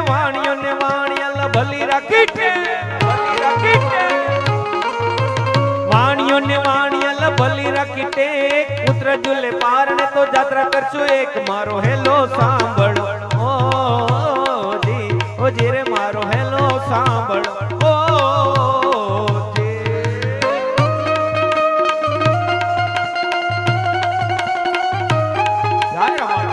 વાણિયો ને વાણિયા ભલી રાખી છે, વાણિયો ને વાણિયા ભલી રાખી ટેક. પુત્ર જુલે પારણે તો જાત્રા કરશું એક. મારો હેલો સાંભળો ઓ જી રે, મારો હેલો સાંભળો ઓ જી. જય રામ.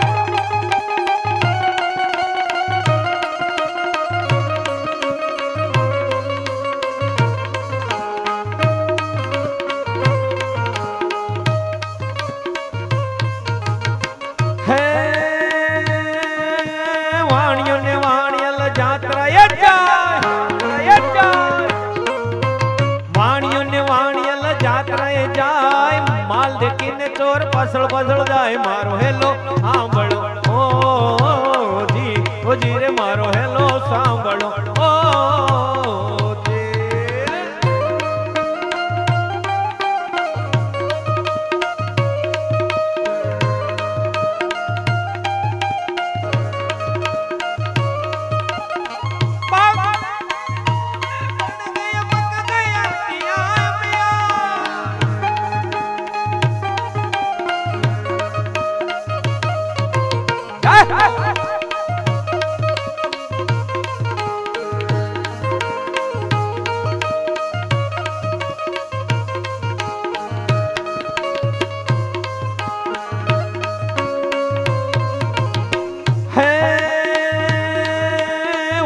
ચોર પાછળ પાછળ જાય. મારો હેલો સાંભળો ઓ જી રે, મારો હેલો સાંભળો ઓ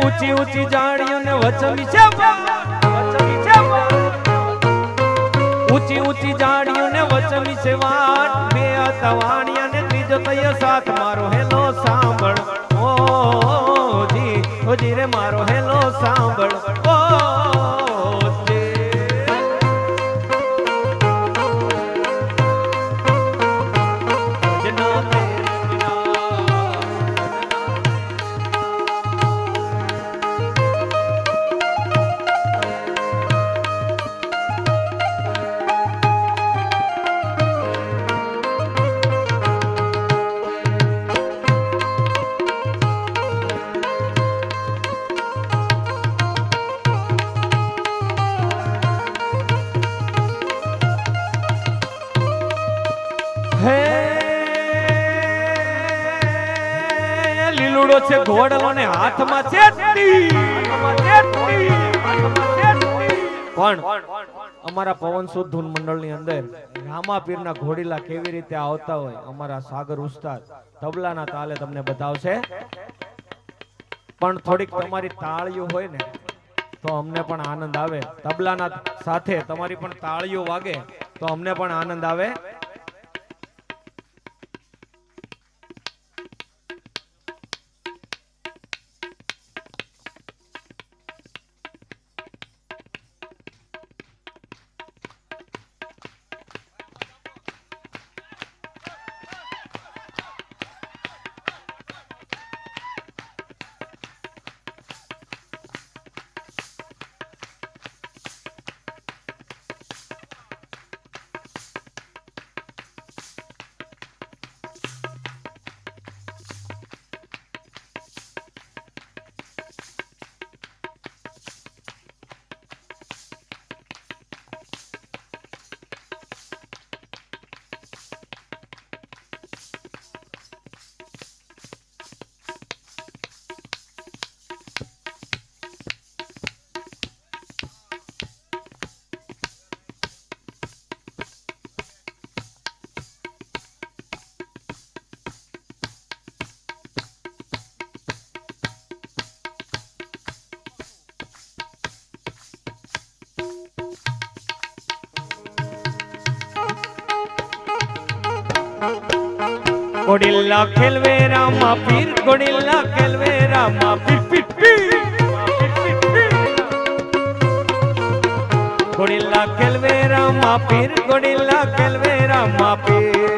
ઊંચી ઊંચી જાડીઓ ને વચમી છે, ઊંચી ઊંચી જાડીઓ ને વચમી છે વાટ. બે હતા વાણિયા ને ત્રીજો તૈયો સાથ. મારો હેલો સાંભળો ઓ જી રે, મારો હેલો સાંભળો ઓ લીલુડો છે ઘોડલો ને હાથમાં ચેટલી. પણ અમારા પવન સુદ ધૂન મંડળની અંદર રામાપીરના ઘોડીલા કેવી રીતે આવતા હોય અમારા સાગર ઉસ્તાદ તબલાના તાલે તમને બતાવશે. પણ થોડીક તમારી તાળીઓ હોય ને તો અમને પણ આનંદ આવે. તબલાના સાથે તમારી પણ તાળીઓ વાગે તો અમને પણ આનંદ આવે. गोडिल्ला खेलवे रामा पीर गोडिल्ला खेलवे रामा पीर पीर पीर गोडिल्ला खेलवे रामा पीर गोडिल्ला खेलवे रामा पीर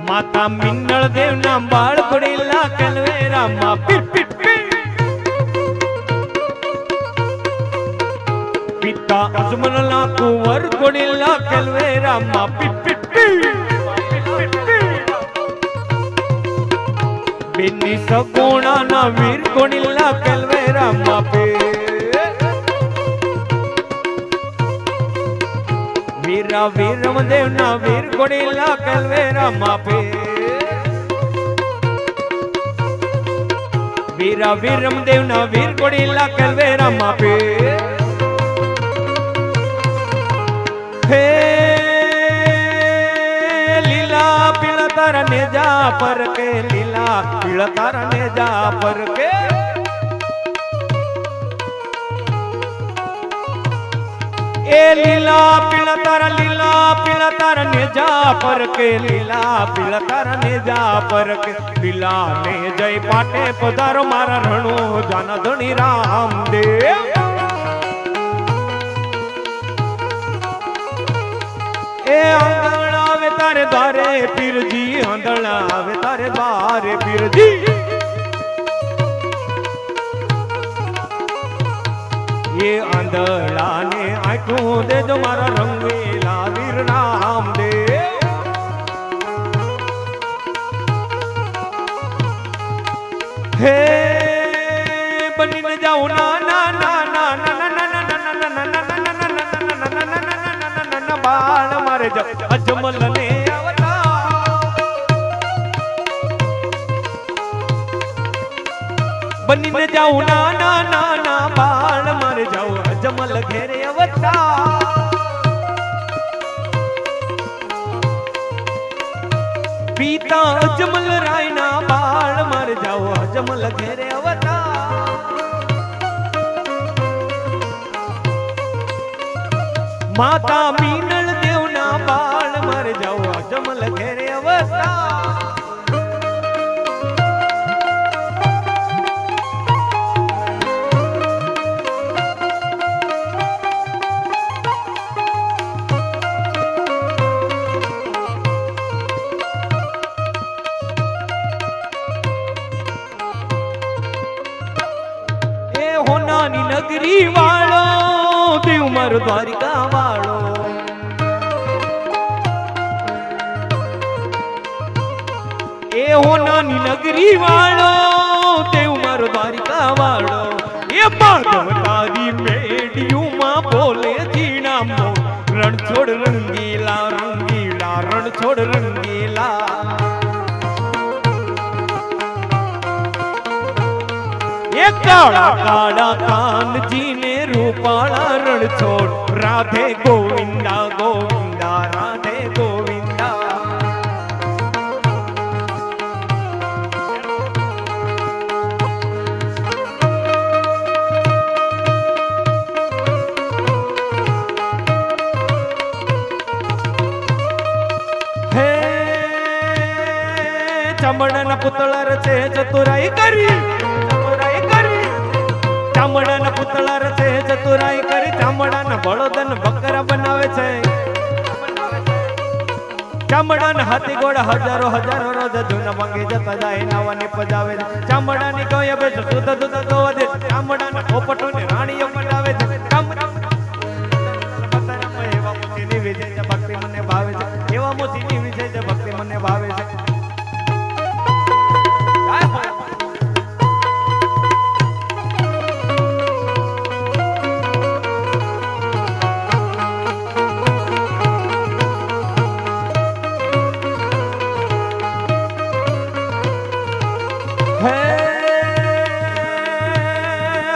माता मिन्नळ देव ना बाळ गोडिल्ला खेलवे रामा पीर पीर पीर पिता अजमलला कुंवर गोडिल्ला खेलवे रामा पीर पीर पीर बेनी सगुणा ना वीर गोडिल्ला खेलवे रामा पीर वीरा वीरम देव ना वीर गोडिल्ला खेलवे रामा पीर वीरा वीरम देव ना वीर गोडिल्ला खेलवे रामा पीर हे लीला पीला तारा ने जा पर के लीला पीला तारा ने जा पर के ए लीला पीला तारा ने जा पर के लीला पीला तारा ने जा पर के लीला ने जय पाटे पधारो मारा रणो जाना धनी रामदेव ए आंधळा आवे तारे द्वारे पीरजी आंधळा आवे तारे द्वारे पीरजी ये आंधळा ने आंखों दे जो मारा रंगीला वीर रामदेव हे बनी न जाऊं ना ना ना ना ना ना ना ना ना ना बाण मारे जब अजमल ने बनी न जाऊं ना ना ना ना बाण मारे जाऊं अजमल घेरे अवतार पीता अजमल राय ना बाण मारे जाऊं अजमल घेरे अवतार माता मीनल देवना बाळ मर जाओ अजमल घेरे अवतार ए होनानी नगरी वाळो देव मारो द्वारिका वाळो ए होनानी नगरी वाळो देव मारो द्वारिका वाळो ए बागवतारी मेडियूं मां बोले जीना मो रण छोड़ रंगीला रंगीला रण छोड़ रंगीला ये काला काला कान जी ने रूपाला रण छोड़ राधे गोविंदा गोविंदा राधे गोविंदा हे चमड़न पुतला रचे चतुराई करी चामड़ाना पुतला रचे चतुराई करी चामड़ाना बळोदन बकरा बनावे छे चामड़ाना हाथी घोड़ा हजारों हजारों रोज जूना मंगी जता जाए नावानी पजावे चामड़ानी गोया बेच दूध दूध दोवा दे चामड़ाना पोपटोनी राणीओ बनावे छे एवा मोतीनी विजय भक्ति मने भावे छे एवा मोतीनी विजय भक्ति मने भावे छे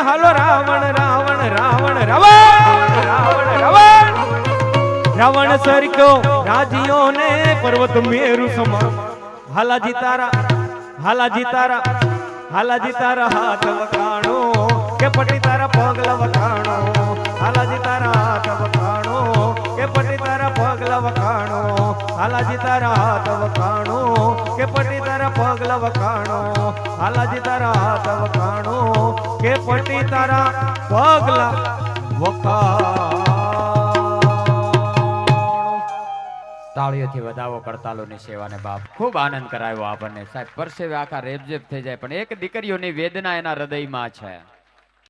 હાલો રાવણ રાવણ રાવણ રાવણ રાવણ રાવણ રાવણ સરક્યો રાજીઓ ને પર્વત મેરુ સમા હાલાજી તારા હાલાજી તારા હાલાજી તારા હાથ વખાણો કે પટી તારા પગલા વખાણો હાલાજી તારા હાથ વખાણો કે પટી તારા પગલા વખાણો હાલાજી તારા હાથ વખાણો કે પટી તારા પગલા વખાણો હાલાજી તારા હાથ વખાણો કે પટી તારા પગલા વખાણો. તાળીઓથી વધાવો કરતાલોની સેવાને બાપ ખૂબ આનંદ કરાવ્યો આપણને સાહેબ પરસેવે આખા રેબઝેબ થઈ જાય પણ એક દીકરીઓની વેદના એના હૃદયમાં છે.